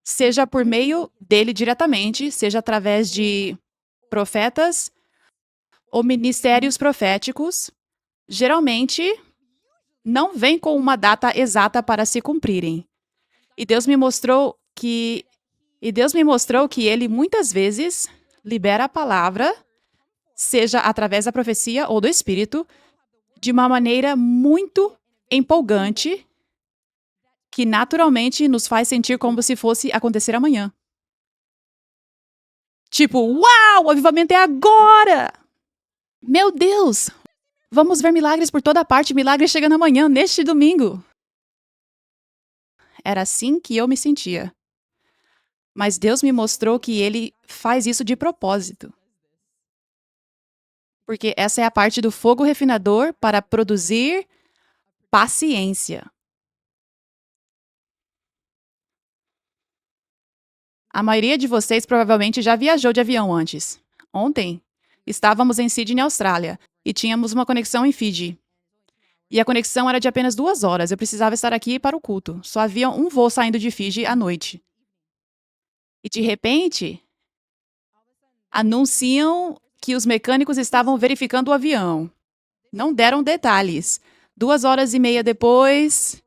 seja por meio dele diretamente, seja através de profetas ou ministérios proféticos, geralmente não vêm com uma data exata para se cumprirem. E Deus me mostrou que ele muitas vezes libera a palavra, seja através da profecia ou do espírito, de uma maneira muito empolgante, que naturalmente nos faz sentir como se fosse acontecer amanhã. Tipo, uau, o avivamento é agora! Meu Deus! Vamos ver milagres por toda parte, milagres chegando amanhã, neste domingo. Era assim que eu me sentia. Mas Deus me mostrou que ele faz isso de propósito. Porque essa é a parte do fogo refinador para produzir paciência. A maioria de vocês provavelmente já viajou de avião antes. Ontem, estávamos em Sydney, Austrália, e tínhamos uma conexão em Fiji. E a conexão era de apenas 2 horas. Eu precisava estar aqui para o culto. Só havia um voo saindo de Fiji à noite. E de repente, anunciam que os mecânicos estavam verificando o avião. Não deram detalhes. 2 horas e meia depois,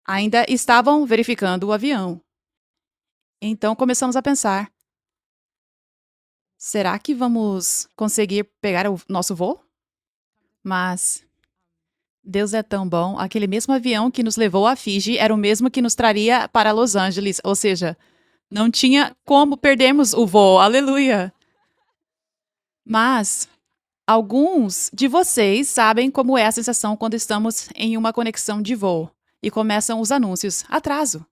ainda estavam verificando o avião. Então começamos a pensar: será que vamos conseguir pegar o nosso voo? Mas Deus é tão bom. Aquele mesmo avião que nos levou a Fiji era o mesmo que nos traria para Los Angeles. Ou seja, não tinha como perdermos o voo. Aleluia! Mas alguns de vocês sabem como é a sensação quando estamos em uma conexão de voo e começam os anúncios: atraso,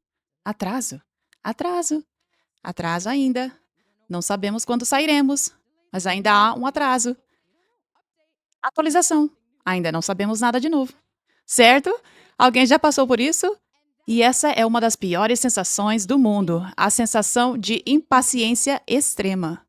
atraso, atraso, atraso ainda. Não sabemos quando sairemos, mas ainda há um atraso. Atualização. Ainda não sabemos nada de novo. Certo? Alguém já passou por isso? E essa é uma das piores sensações do mundo, a sensação de impaciência extrema.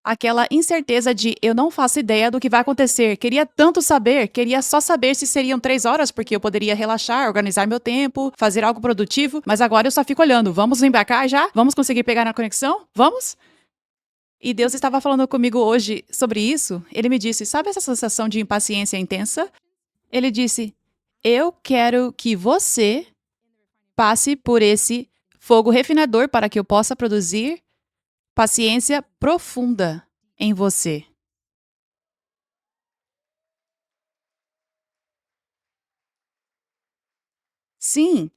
Aquela incerteza de eu não faço ideia do que vai acontecer. Queria tanto saber, queria só saber se seriam 3 horas, porque eu poderia relaxar, organizar meu tempo, fazer algo produtivo, mas agora eu só fico olhando. Vamos embarcar já? Vamos conseguir pegar na conexão? Vamos? E Deus estava falando comigo hoje sobre isso. Ele me disse: sabe essa sensação de impaciência intensa? Ele disse: eu quero que você passe por esse fogo refinador para que eu possa produzir paciência profunda em você. Sim,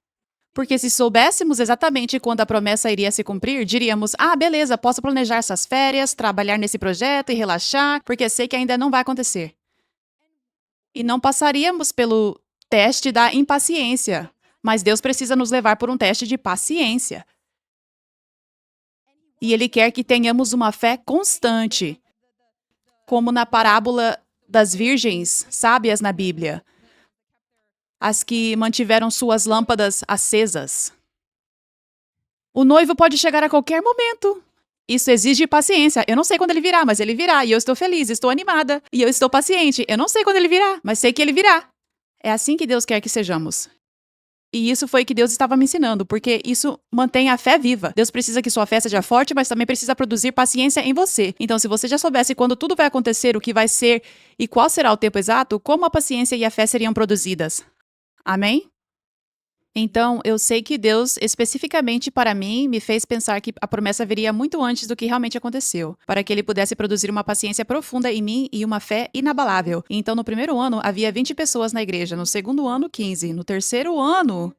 porque se soubéssemos exatamente quando a promessa iria se cumprir, diríamos: ah, beleza, posso planejar essas férias, trabalhar nesse projeto e relaxar, porque sei que ainda não vai acontecer. E não passaríamos pelo teste da impaciência. Mas Deus precisa nos levar por um teste de paciência. E Ele quer que tenhamos uma fé constante, como na parábola das virgens sábias na Bíblia, as que mantiveram suas lâmpadas acesas. O noivo pode chegar a qualquer momento. Isso exige paciência. Eu não sei quando ele virá, mas ele virá. E eu estou feliz, estou animada. E eu estou paciente. Eu não sei quando ele virá, mas sei que ele virá. É assim que Deus quer que sejamos. E isso foi que Deus estava me ensinando, porque isso mantém a fé viva. Deus precisa que sua fé seja forte, mas também precisa produzir paciência em você. Então, se você já soubesse quando tudo vai acontecer, o que vai ser e qual será o tempo exato, como a paciência e a fé seriam produzidas? Amém? Então, eu sei que Deus, especificamente para mim, me fez pensar que a promessa viria muito antes do que realmente aconteceu, para que ele pudesse produzir uma paciência profunda em mim e uma fé inabalável. Então, no primeiro ano, havia 20 pessoas na igreja, no segundo ano, 15, no terceiro ano,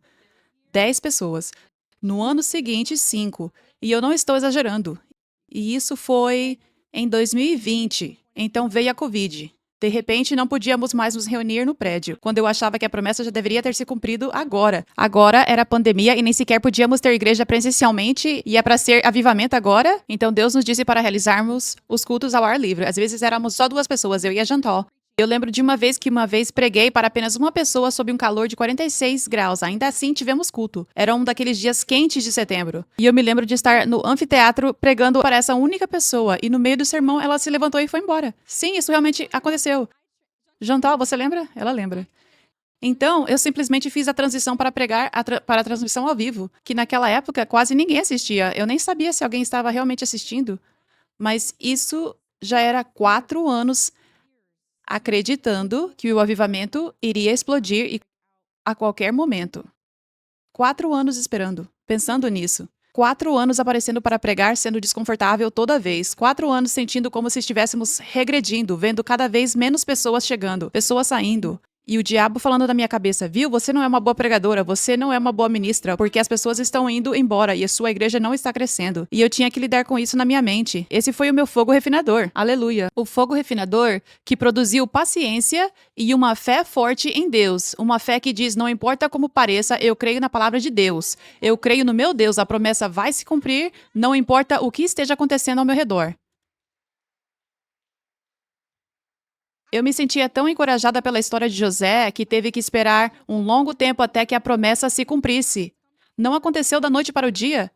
10 pessoas, no ano seguinte, 5. E eu não estou exagerando. E isso foi em 2020. Então veio a Covid. De repente, não podíamos mais nos reunir no prédio, quando eu achava que a promessa já deveria ter se cumprido agora. Agora era pandemia e nem sequer podíamos ter igreja presencialmente e é para ser avivamento agora. Então Deus nos disse para realizarmos os cultos ao ar livre. Às vezes éramos só 2 pessoas, eu e a Jantó. Eu lembro de uma vez preguei para apenas uma pessoa sob um calor de 46 graus. Ainda assim, tivemos culto. Era um daqueles dias quentes de setembro. E eu me lembro de estar no anfiteatro pregando para essa única pessoa. E no meio do sermão, ela se levantou e foi embora. Sim, isso realmente aconteceu. Jantal, você lembra? Ela lembra. Então, eu simplesmente fiz a transição para pregar para a transmissão ao vivo, que naquela época quase ninguém assistia. Eu nem sabia se alguém estava realmente assistindo. Mas isso já era 4 anos acreditando que o avivamento iria explodir a qualquer momento. 4 anos esperando, pensando nisso. 4 anos aparecendo para pregar, sendo desconfortável toda vez. 4 anos sentindo como se estivéssemos regredindo, vendo cada vez menos pessoas chegando, pessoas saindo. E o diabo falando na minha cabeça, viu? Você não é uma boa pregadora, você não é uma boa ministra, porque as pessoas estão indo embora e a sua igreja não está crescendo. E eu tinha que lidar com isso na minha mente. Esse foi o meu fogo refinador. Aleluia. O fogo refinador que produziu paciência e uma fé forte em Deus. Uma fé que diz, não importa como pareça, eu creio na palavra de Deus. Eu creio no meu Deus, a promessa vai se cumprir, não importa o que esteja acontecendo ao meu redor. Eu me sentia tão encorajada pela história de José que teve que esperar um longo tempo até que a promessa se cumprisse. Não aconteceu da noite para o dia.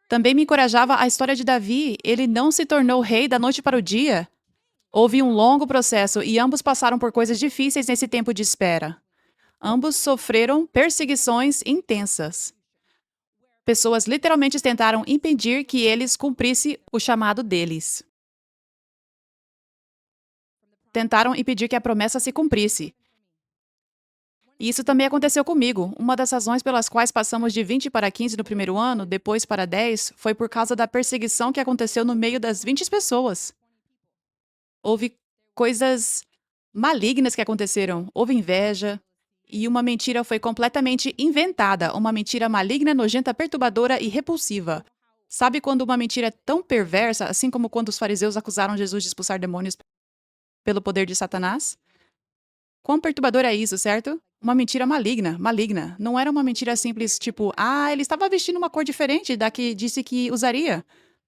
Também me encorajava a história de Davi. Ele não se tornou rei da noite para o dia. Houve um longo processo e ambos passaram por coisas difíceis nesse tempo de espera. Ambos sofreram perseguições intensas. Pessoas literalmente tentaram impedir que eles cumprissem o chamado deles. Tentaram impedir que a promessa se cumprisse. E isso também aconteceu comigo. Uma das razões pelas quais passamos de 20 para 15 no primeiro ano, depois para 10, foi por causa da perseguição que aconteceu no meio das 20 pessoas. Houve coisas malignas que aconteceram. Houve inveja. E uma mentira foi completamente inventada. Uma mentira maligna, nojenta, perturbadora e repulsiva. Sabe quando uma mentira é tão perversa, assim como quando os fariseus acusaram Jesus de expulsar demônios pelo poder de Satanás? Quão perturbador é isso, certo? Uma mentira maligna, maligna. Não era uma mentira simples, tipo, ele estava vestindo uma cor diferente da que disse que usaria.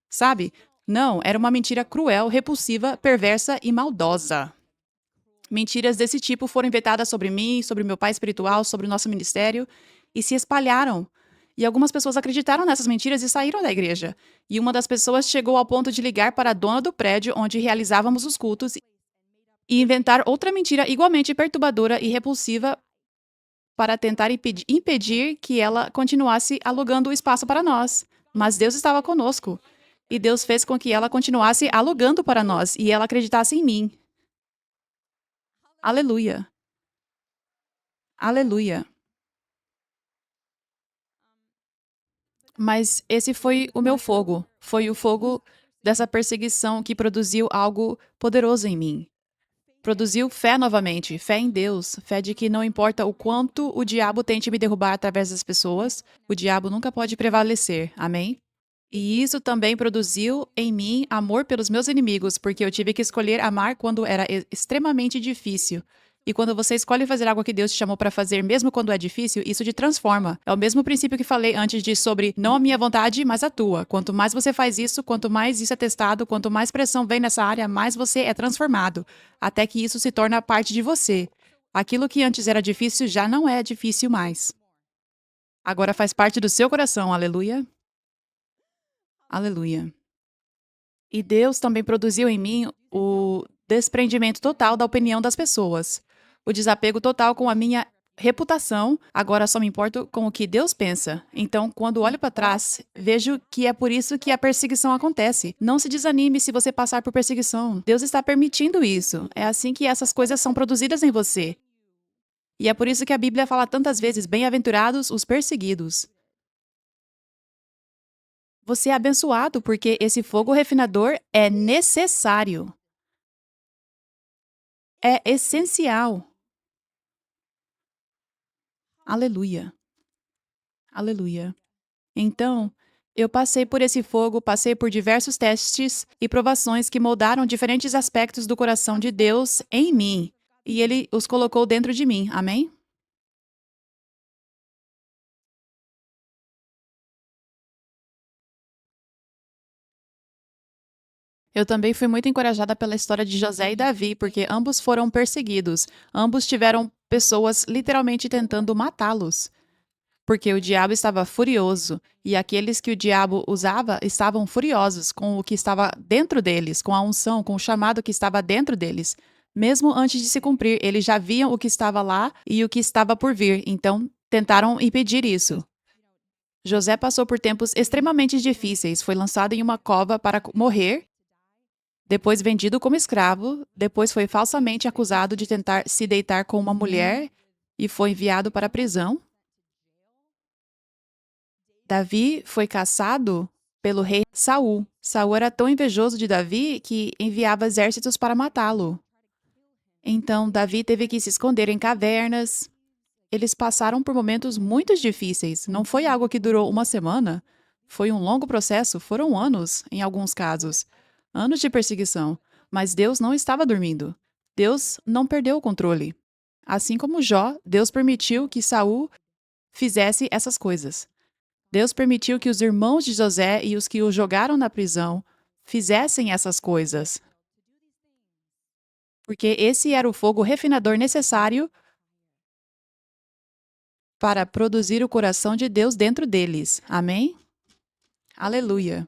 Sabe? Não, era uma mentira cruel, repulsiva, perversa e maldosa. Mentiras desse tipo foram inventadas sobre mim, sobre meu pai espiritual, sobre o nosso ministério e se espalharam. E algumas pessoas acreditaram nessas mentiras e saíram da igreja. E uma das pessoas chegou ao ponto de ligar para a dona do prédio onde realizávamos os cultos e inventar outra mentira igualmente perturbadora e repulsiva para tentar impedir que ela continuasse alugando o espaço para nós. Mas Deus estava conosco. E Deus fez com que ela continuasse alugando para nós e ela acreditasse em mim. Aleluia. Aleluia. Mas esse foi o meu fogo. Foi o fogo dessa perseguição que produziu algo poderoso em mim. Produziu fé novamente, fé em Deus, fé de que não importa o quanto o diabo tente me derrubar através das pessoas, o diabo nunca pode prevalecer. Amém? E isso também produziu em mim amor pelos meus inimigos, porque eu tive que escolher amar quando era extremamente difícil. E quando você escolhe fazer algo que Deus te chamou para fazer, mesmo quando é difícil, isso te transforma. É o mesmo princípio que falei antes de sobre não a minha vontade, mas a tua. Quanto mais você faz isso, quanto mais isso é testado, quanto mais pressão vem nessa área, mais você é transformado, até que isso se torna parte de você. Aquilo que antes era difícil já não é difícil mais. Agora faz parte do seu coração, aleluia. Aleluia. E Deus também produziu em mim o desprendimento total da opinião das pessoas. O desapego total com a minha reputação, agora só me importo com o que Deus pensa. Então, quando olho para trás, vejo que é por isso que a perseguição acontece. Não se desanime se você passar por perseguição. Deus está permitindo isso. É assim que essas coisas são produzidas em você. E é por isso que a Bíblia fala tantas vezes: bem-aventurados os perseguidos. Você é abençoado porque esse fogo refinador é necessário, é essencial. Aleluia, aleluia. Então, eu passei por esse fogo, passei por diversos testes e provações que moldaram diferentes aspectos do coração de Deus em mim, e Ele os colocou dentro de mim. Amém? Eu também fui muito encorajada pela história de José e Davi, porque ambos foram perseguidos. Ambos tiveram pessoas literalmente tentando matá-los, porque o diabo estava furioso e aqueles que o diabo usava estavam furiosos com o que estava dentro deles, com a unção, com o chamado que estava dentro deles. Mesmo antes de se cumprir, eles já viam o que estava lá e o que estava por vir, então tentaram impedir isso. José passou por tempos extremamente difíceis, foi lançado em uma cova para morrer, depois vendido como escravo, depois foi falsamente acusado de tentar se deitar com uma mulher e foi enviado para a prisão. Davi foi caçado pelo rei Saul. Saul era tão invejoso de Davi que enviava exércitos para matá-lo. Então Davi teve que se esconder em cavernas. Eles passaram por momentos muito difíceis. Não foi algo que durou uma semana. Foi um longo processo, foram anos, em alguns casos. Anos de perseguição. Mas Deus não estava dormindo. Deus não perdeu o controle. Assim como Jó, Deus permitiu que Saul fizesse essas coisas. Deus permitiu que os irmãos de José e os que o jogaram na prisão fizessem essas coisas, porque esse era o fogo refinador necessário para produzir o coração de Deus dentro deles. Amém? Aleluia.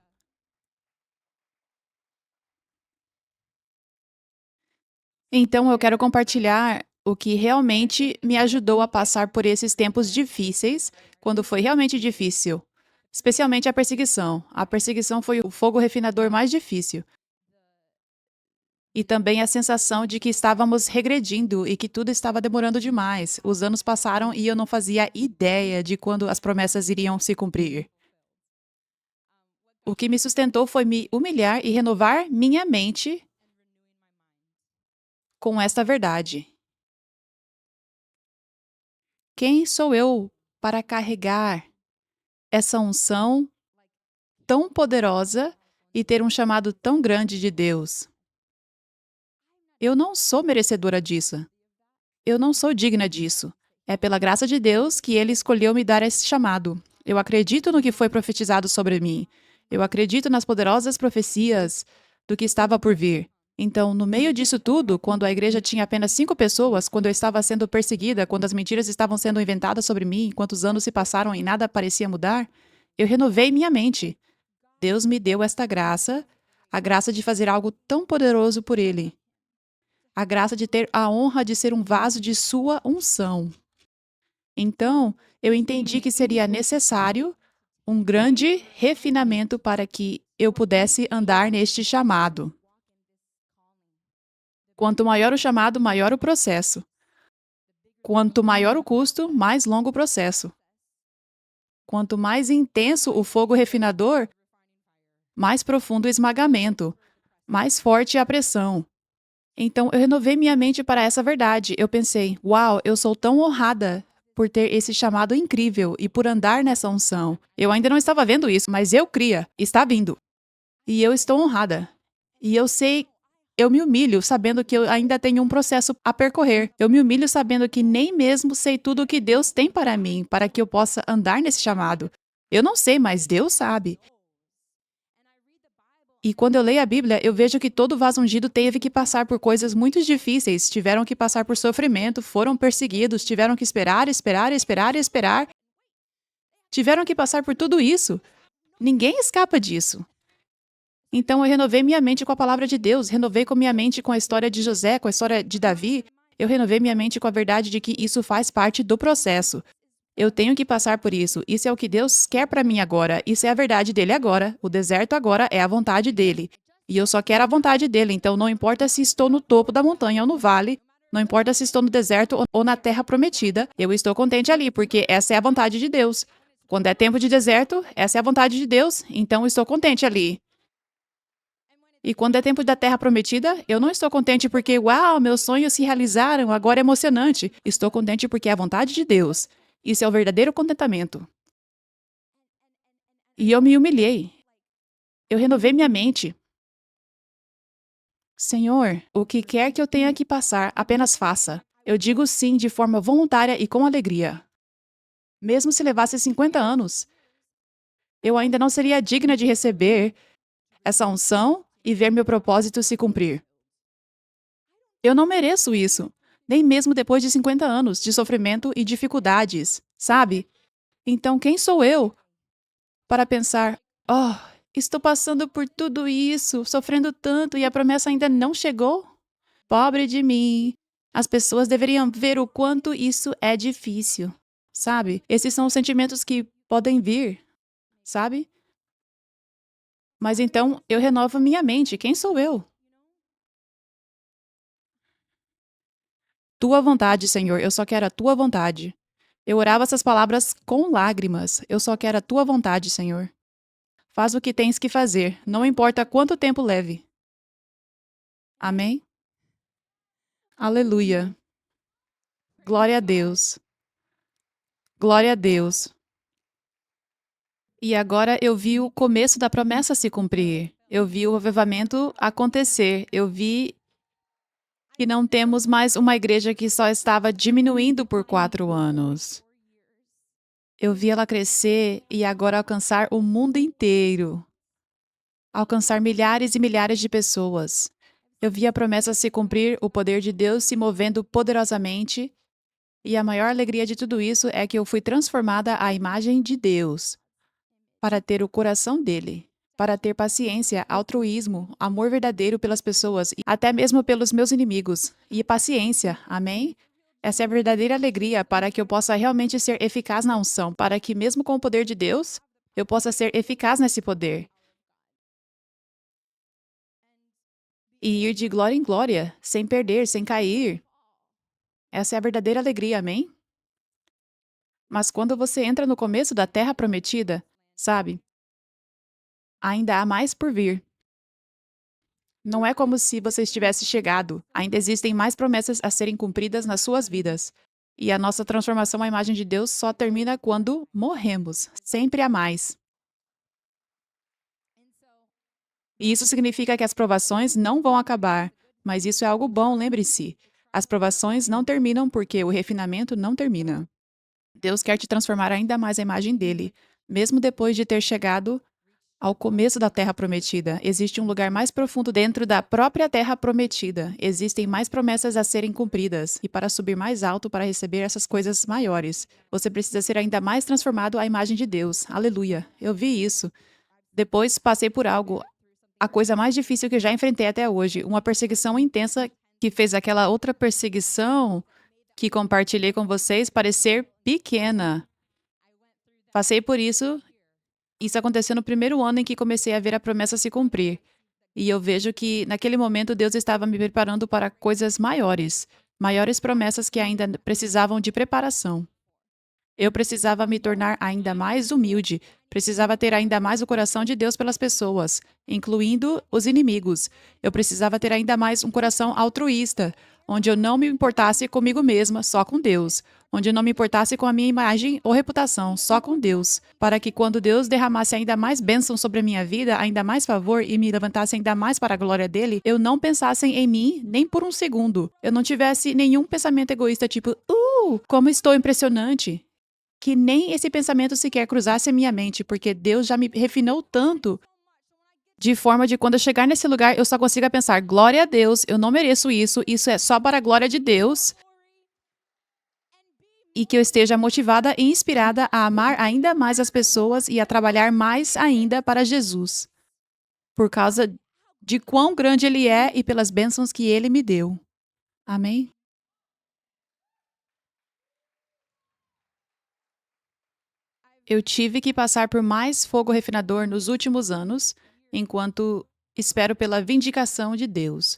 Então eu quero compartilhar o que realmente me ajudou a passar por esses tempos difíceis, quando foi realmente difícil, especialmente a perseguição. A perseguição foi o fogo refinador mais difícil. E também a sensação de que estávamos regredindo e que tudo estava demorando demais. Os anos passaram e eu não fazia ideia de quando as promessas iriam se cumprir. O que me sustentou foi me humilhar e renovar minha mente com esta verdade. Quem sou eu para carregar essa unção tão poderosa e ter um chamado tão grande de Deus? Eu não sou merecedora disso. Eu não sou digna disso. É pela graça de Deus que Ele escolheu me dar esse chamado. Eu acredito no que foi profetizado sobre mim. Eu acredito nas poderosas profecias do que estava por vir. Então, no meio disso tudo, quando a igreja tinha apenas 5 pessoas, quando eu estava sendo perseguida, quando as mentiras estavam sendo inventadas sobre mim, enquanto os anos se passaram e nada parecia mudar, eu renovei minha mente. Deus me deu esta graça, a graça de fazer algo tão poderoso por Ele. A graça de ter a honra de ser um vaso de sua unção. Então, eu entendi que seria necessário um grande refinamento para que eu pudesse andar neste chamado. Quanto maior o chamado, maior o processo. Quanto maior o custo, mais longo o processo. Quanto mais intenso o fogo refinador, mais profundo o esmagamento, mais forte a pressão. Então, eu renovei minha mente para essa verdade. Eu pensei, uau, eu sou tão honrada por ter esse chamado incrível e por andar nessa unção. Eu ainda não estava vendo isso, mas eu cria, está vindo. E eu estou honrada. E eu sei, eu me humilho sabendo que eu ainda tenho um processo a percorrer. Eu me humilho sabendo que nem mesmo sei tudo o que Deus tem para mim, para que eu possa andar nesse chamado. Eu não sei, mas Deus sabe. E quando eu leio a Bíblia, eu vejo que todo vaso ungido teve que passar por coisas muito difíceis, tiveram que passar por sofrimento, foram perseguidos, tiveram que esperar, esperar, esperar e esperar. Tiveram que passar por tudo isso. Ninguém escapa disso. Então eu renovei minha mente com a palavra de Deus, renovei com minha mente com a história de José, com a história de Davi. Eu renovei minha mente com a verdade de que isso faz parte do processo. Eu tenho que passar por isso. Isso é o que Deus quer para mim agora. Isso é a verdade dele agora. O deserto agora é a vontade dele. E eu só quero a vontade dele. Então não importa se estou no topo da montanha ou no vale. Não importa se estou no deserto ou na terra prometida, eu estou contente ali, porque essa é a vontade de Deus. Quando é tempo de deserto, essa é a vontade de Deus, então eu estou contente ali. E quando é tempo da terra prometida, eu não estou contente porque, uau, meus sonhos se realizaram, agora é emocionante. Estou contente porque é a vontade de Deus. Isso é o verdadeiro contentamento. E eu me humilhei. Eu renovei minha mente. Senhor, o que quer que eu tenha que passar, apenas faça. Eu digo sim de forma voluntária e com alegria. Mesmo se levasse 50 anos, eu ainda não seria digna de receber essa unção e ver meu propósito se cumprir. Eu não mereço isso, nem mesmo depois de 50 anos de sofrimento e dificuldades, sabe? Então, quem sou eu para pensar, oh, estou passando por tudo isso, sofrendo tanto e a promessa ainda não chegou? Pobre de mim. As pessoas deveriam ver o quanto isso é difícil, sabe? Esses são os sentimentos que podem vir, sabe? Mas então eu renovo minha mente. Quem sou eu? Tua vontade, Senhor, eu só quero a tua vontade. Eu orava essas palavras com lágrimas. Eu só quero a tua vontade, Senhor. Faz o que tens que fazer, não importa quanto tempo leve. Amém? Aleluia. Glória a Deus. Glória a Deus. E agora eu vi o começo da promessa se cumprir. Eu vi o avivamento acontecer. Eu vi que não temos mais uma igreja que só estava diminuindo por 4 anos. Eu vi ela crescer e agora alcançar o mundo inteiro. Alcançar milhares e milhares de pessoas. Eu vi a promessa se cumprir, o poder de Deus se movendo poderosamente. E a maior alegria de tudo isso é que eu fui transformada à imagem de Deus, para ter o coração dele, para ter paciência, altruísmo, amor verdadeiro pelas pessoas e até mesmo pelos meus inimigos. E paciência, amém? Essa é a verdadeira alegria para que eu possa realmente ser eficaz na unção, para que mesmo com o poder de Deus, eu possa ser eficaz nesse poder. E ir de glória em glória, sem perder, sem cair. Essa é a verdadeira alegria, amém? Mas quando você entra no começo da terra prometida, sabe, ainda há mais por vir. Não é como se você estivesse chegado. Ainda existem mais promessas a serem cumpridas nas suas vidas. E a nossa transformação à imagem de Deus só termina quando morremos. Sempre há mais. E isso significa que as provações não vão acabar. Mas isso é algo bom, lembre-se. As provações não terminam porque o refinamento não termina. Deus quer te transformar ainda mais à imagem dele, mesmo depois de ter chegado ao começo da Terra Prometida. Existe um lugar mais profundo dentro da própria Terra Prometida. Existem mais promessas a serem cumpridas. E para subir mais alto para receber essas coisas maiores, você precisa ser ainda mais transformado à imagem de Deus. Aleluia. Eu vi isso. Depois passei por algo, a coisa mais difícil que eu já enfrentei até hoje. Uma perseguição intensa que fez aquela outra perseguição que compartilhei com vocês parecer pequena. Passei por isso. Isso aconteceu no primeiro ano em que comecei a ver a promessa se cumprir. E eu vejo que, naquele momento, Deus estava me preparando para coisas maiores, maiores promessas que ainda precisavam de preparação. Eu precisava me tornar ainda mais humilde, precisava ter ainda mais o coração de Deus pelas pessoas, incluindo os inimigos. Eu precisava ter ainda mais um coração altruísta, onde eu não me importasse comigo mesma, só com Deus, onde eu não me importasse com a minha imagem ou reputação, só com Deus, para que quando Deus derramasse ainda mais bênção sobre a minha vida, ainda mais favor e me levantasse ainda mais para a glória dele, eu não pensasse em mim nem por um segundo. Eu não tivesse nenhum pensamento egoísta tipo, como estou impressionante. Que nem esse pensamento sequer cruzasse a minha mente, porque Deus já me refinou tanto, de forma de quando eu chegar nesse lugar, eu só consiga pensar, glória a Deus, eu não mereço isso, isso é só para a glória de Deus, e que eu esteja motivada e inspirada a amar ainda mais as pessoas e a trabalhar mais ainda para Jesus, por causa de quão grande Ele é e pelas bênçãos que Ele me deu. Amém? Eu tive que passar por mais fogo refinador nos últimos anos, enquanto espero pela vindicação de Deus.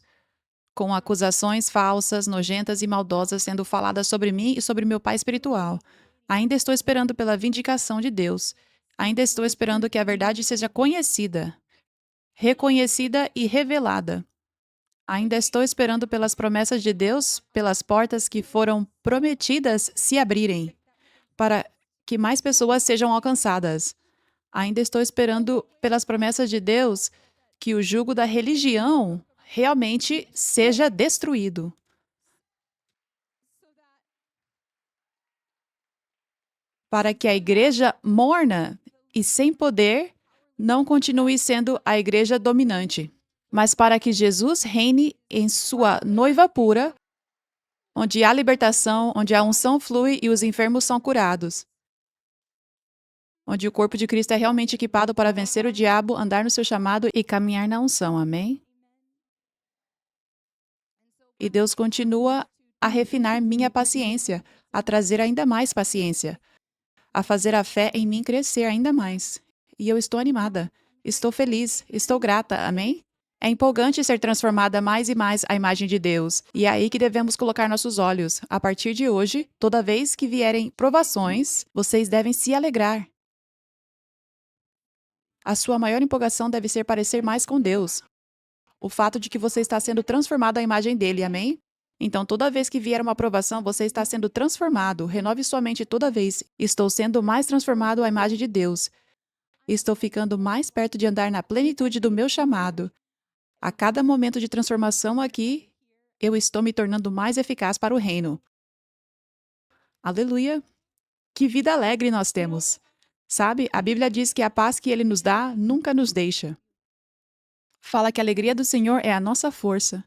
com acusações falsas, nojentas e maldosas sendo faladas sobre mim e sobre meu pai espiritual. Ainda estou esperando pela vindicação de Deus. Ainda estou esperando que a verdade seja conhecida, reconhecida e revelada. Ainda estou esperando pelas promessas de Deus, pelas portas que foram prometidas se abrirem, para que mais pessoas sejam alcançadas. Ainda estou esperando pelas promessas de Deus que o jugo da religião realmente seja destruído, para que a igreja morna e sem poder não continue sendo a igreja dominante, mas para que Jesus reine em sua noiva pura, onde há libertação, onde a unção flui e os enfermos são curados, onde o corpo de Cristo é realmente equipado para vencer o diabo, andar no seu chamado e caminhar na unção. Amém? E Deus continua a refinar minha paciência, a trazer ainda mais paciência, a fazer a fé em mim crescer ainda mais. E eu estou animada, estou feliz, estou grata. Amém? É empolgante ser transformada mais e mais à imagem de Deus. E é aí que devemos colocar nossos olhos. A partir de hoje, toda vez que vierem provações, vocês devem se alegrar. A sua maior empolgação deve ser parecer mais com Deus. O fato de que você está sendo transformado à imagem dele, amém? Então, toda vez que vier uma aprovação, você está sendo transformado. Renove sua mente toda vez. Estou sendo mais transformado à imagem de Deus. Estou ficando mais perto de andar na plenitude do meu chamado. A cada momento de transformação aqui, eu estou me tornando mais eficaz para o reino. Aleluia! Que vida alegre nós temos! Sabe, a Bíblia diz que a paz que ele nos dá nunca nos deixa. Fala que a alegria do Senhor é a nossa força.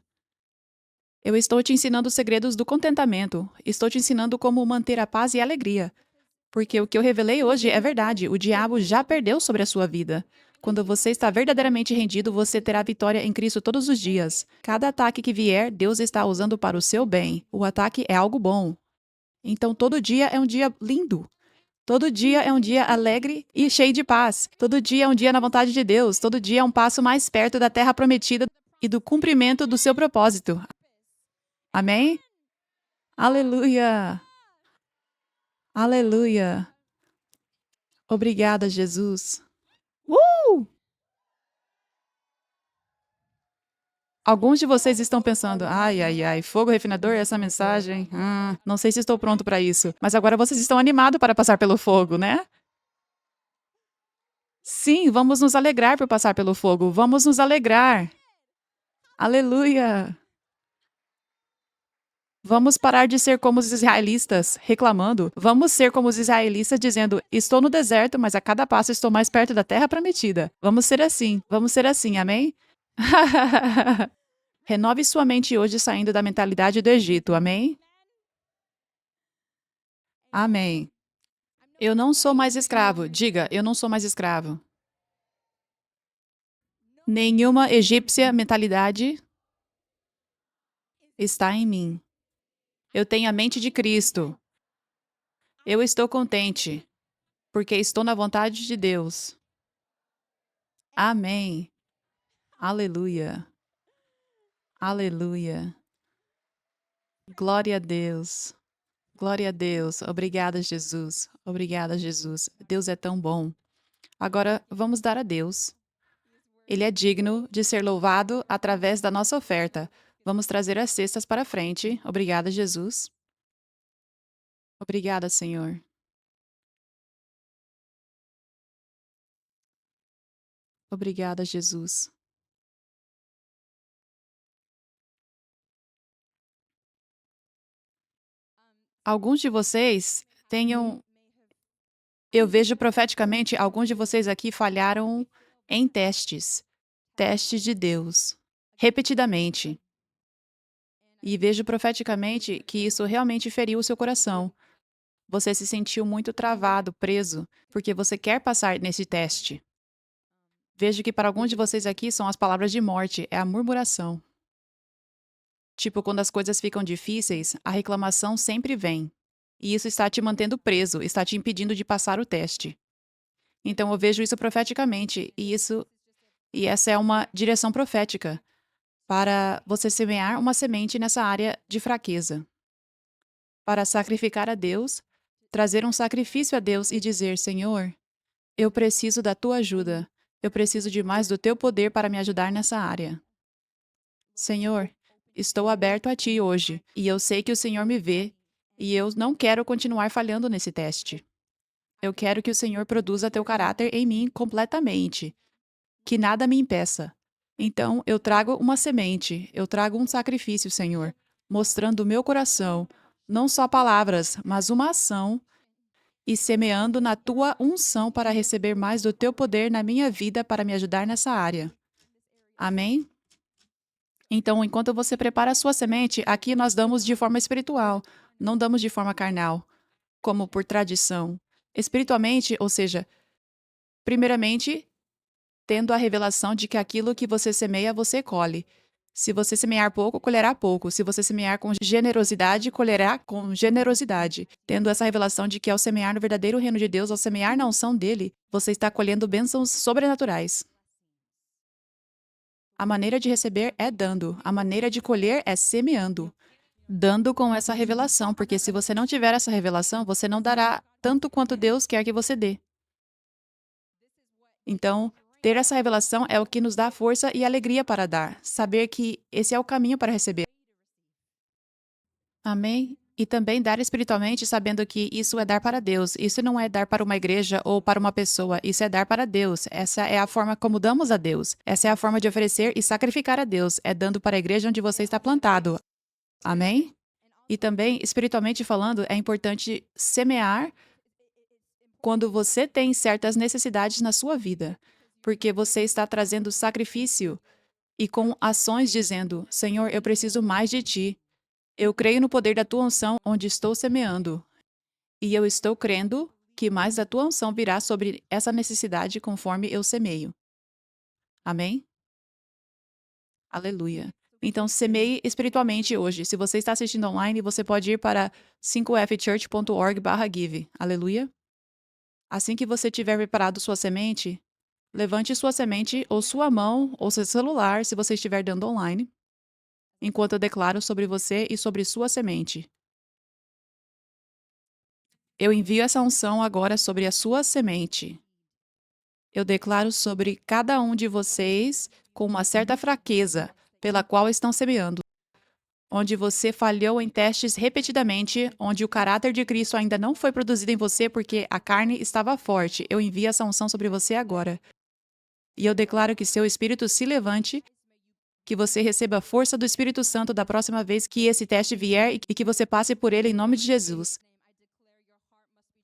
Eu estou te ensinando os segredos do contentamento. Estou te ensinando como manter a paz e a alegria. Porque o que eu revelei hoje é verdade. O diabo já perdeu sobre a sua vida. Quando você está verdadeiramente rendido, você terá vitória em Cristo todos os dias. Cada ataque que vier, Deus está usando para o seu bem. O ataque é algo bom. Então, todo dia é um dia lindo. Todo dia é um dia alegre e cheio de paz. Todo dia é um dia na vontade de Deus. Todo dia é um passo mais perto da terra prometida e do cumprimento do seu propósito. Amém? Aleluia! Aleluia! Obrigada, Jesus. Alguns de vocês estão pensando, ai, ai, ai, fogo refinador, essa mensagem, não sei se estou pronto para isso. Mas agora vocês estão animados para passar pelo fogo, né? Sim, vamos nos alegrar por passar pelo fogo. Vamos nos alegrar. Aleluia! Vamos parar de ser como os israelitas, reclamando. Vamos ser como os israelitas, dizendo: estou no deserto, mas a cada passo estou mais perto da terra prometida. Vamos ser assim, amém? Renove sua mente hoje saindo da mentalidade do Egito, amém? Amém. Eu não sou mais escravo. Diga, eu não sou mais escravo. Nenhuma egípcia mentalidade está em mim. Eu tenho a mente de Cristo. Eu estou contente, porque estou na vontade de Deus. Amém. Aleluia. Aleluia. Glória a Deus. Glória a Deus. Obrigada, Jesus. Obrigada, Jesus. Deus é tão bom. Agora, vamos dar a Deus. Ele é digno de ser louvado através da nossa oferta. Vamos trazer as cestas para frente. Obrigada, Jesus. Obrigada, Senhor. Obrigada, Jesus. Alguns de vocês tenham. Eu vejo profeticamente, alguns de vocês aqui falharam em testes. Testes de Deus. Repetidamente. E vejo profeticamente que isso realmente feriu o seu coração. Você se sentiu muito travado, preso, porque você quer passar nesse teste. Vejo que para alguns de vocês aqui são as palavras de morte, é a murmuração. Tipo, quando as coisas ficam difíceis, a reclamação sempre vem. E isso está te mantendo preso, está te impedindo de passar o teste. Então eu vejo isso profeticamente, e essa é uma direção profética para você semear uma semente nessa área de fraqueza, para sacrificar a Deus, trazer um sacrifício a Deus e dizer: Senhor, eu preciso da tua ajuda. Eu preciso de mais do teu poder para me ajudar nessa área. Senhor, estou aberto a ti hoje e eu sei que o Senhor me vê e eu não quero continuar falhando nesse teste. Eu quero que o Senhor produza teu caráter em mim completamente, que nada me impeça. Então, eu trago uma semente, eu trago um sacrifício, Senhor, mostrando o meu coração, não só palavras, mas uma ação, e semeando na tua unção para receber mais do teu poder na minha vida para me ajudar nessa área. Amém? Então, enquanto você prepara a sua semente, aqui nós damos de forma espiritual, não damos de forma carnal, como por tradição. Espiritualmente, ou seja, primeiramente, tendo a revelação de que aquilo que você semeia, você colhe. Se você semear pouco, colherá pouco. Se você semear com generosidade, colherá com generosidade. Tendo essa revelação de que ao semear no verdadeiro reino de Deus, ao semear na unção dele, você está colhendo bênçãos sobrenaturais. A maneira de receber é dando, a maneira de colher é semeando. Dando com essa revelação, porque se você não tiver essa revelação, você não dará tanto quanto Deus quer que você dê. Então, ter essa revelação é o que nos dá força e alegria para dar. Saber que esse é o caminho para receber. Amém? E também dar espiritualmente, sabendo que isso é dar para Deus. Isso não é dar para uma igreja ou para uma pessoa. Isso é dar para Deus. Essa é a forma como damos a Deus. Essa é a forma de oferecer e sacrificar a Deus. É dando para a igreja onde você está plantado. Amém? E também, espiritualmente falando, é importante semear quando você tem certas necessidades na sua vida, porque você está trazendo sacrifício e com ações dizendo: Senhor, eu preciso mais de ti. Eu creio no poder da tua unção onde estou semeando. E eu estou crendo que mais da tua unção virá sobre essa necessidade conforme eu semeio. Amém? Aleluia. Então, semeie espiritualmente hoje. Se você está assistindo online, você pode ir para 5fchurch.org/give. Aleluia. Assim que você tiver preparado sua semente, levante sua semente ou sua mão ou seu celular, se você estiver dando online, enquanto eu declaro sobre você e sobre sua semente. Eu envio essa unção agora sobre a sua semente. Eu declaro sobre cada um de vocês com uma certa fraqueza pela qual estão semeando, onde você falhou em testes repetidamente, onde o caráter de Cristo ainda não foi produzido em você porque a carne estava forte. Eu envio essa unção sobre você agora. E eu declaro que seu espírito se levante, que você receba a força do Espírito Santo da próxima vez que esse teste vier e que você passe por ele em nome de Jesus.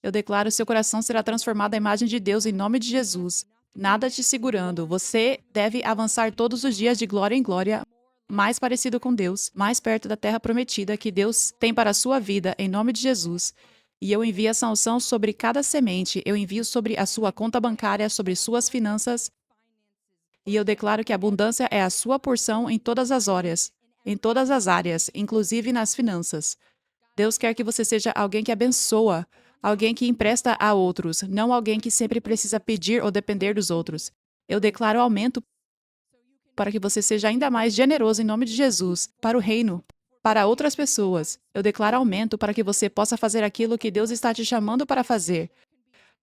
Eu declaro que seu coração será transformado à imagem de Deus em nome de Jesus. Nada te segurando. Você deve avançar todos os dias de glória em glória, mais parecido com Deus, mais perto da terra prometida que Deus tem para a sua vida, em nome de Jesus. E eu envio essa unção sobre cada semente, eu envio sobre a sua conta bancária, sobre suas finanças. E eu declaro que a abundância é a sua porção em todas as áreas, inclusive nas finanças. Deus quer que você seja alguém que abençoa, alguém que empresta a outros, não alguém que sempre precisa pedir ou depender dos outros. Eu declaro aumento para que você seja ainda mais generoso em nome de Jesus, para o reino, para outras pessoas. Eu declaro aumento para que você possa fazer aquilo que Deus está te chamando para fazer,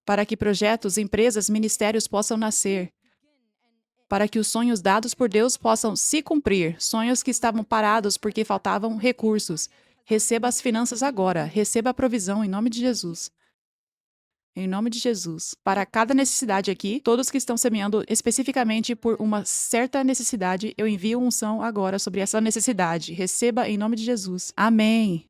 para que projetos, empresas, ministérios possam nascer, para que os sonhos dados por Deus possam se cumprir, sonhos que estavam parados porque faltavam recursos. Receba as finanças agora, receba a provisão em nome de Jesus. Em nome de Jesus. Para cada necessidade aqui, todos que estão semeando especificamente por uma certa necessidade, eu envio unção agora sobre essa necessidade. Receba em nome de Jesus. Amém.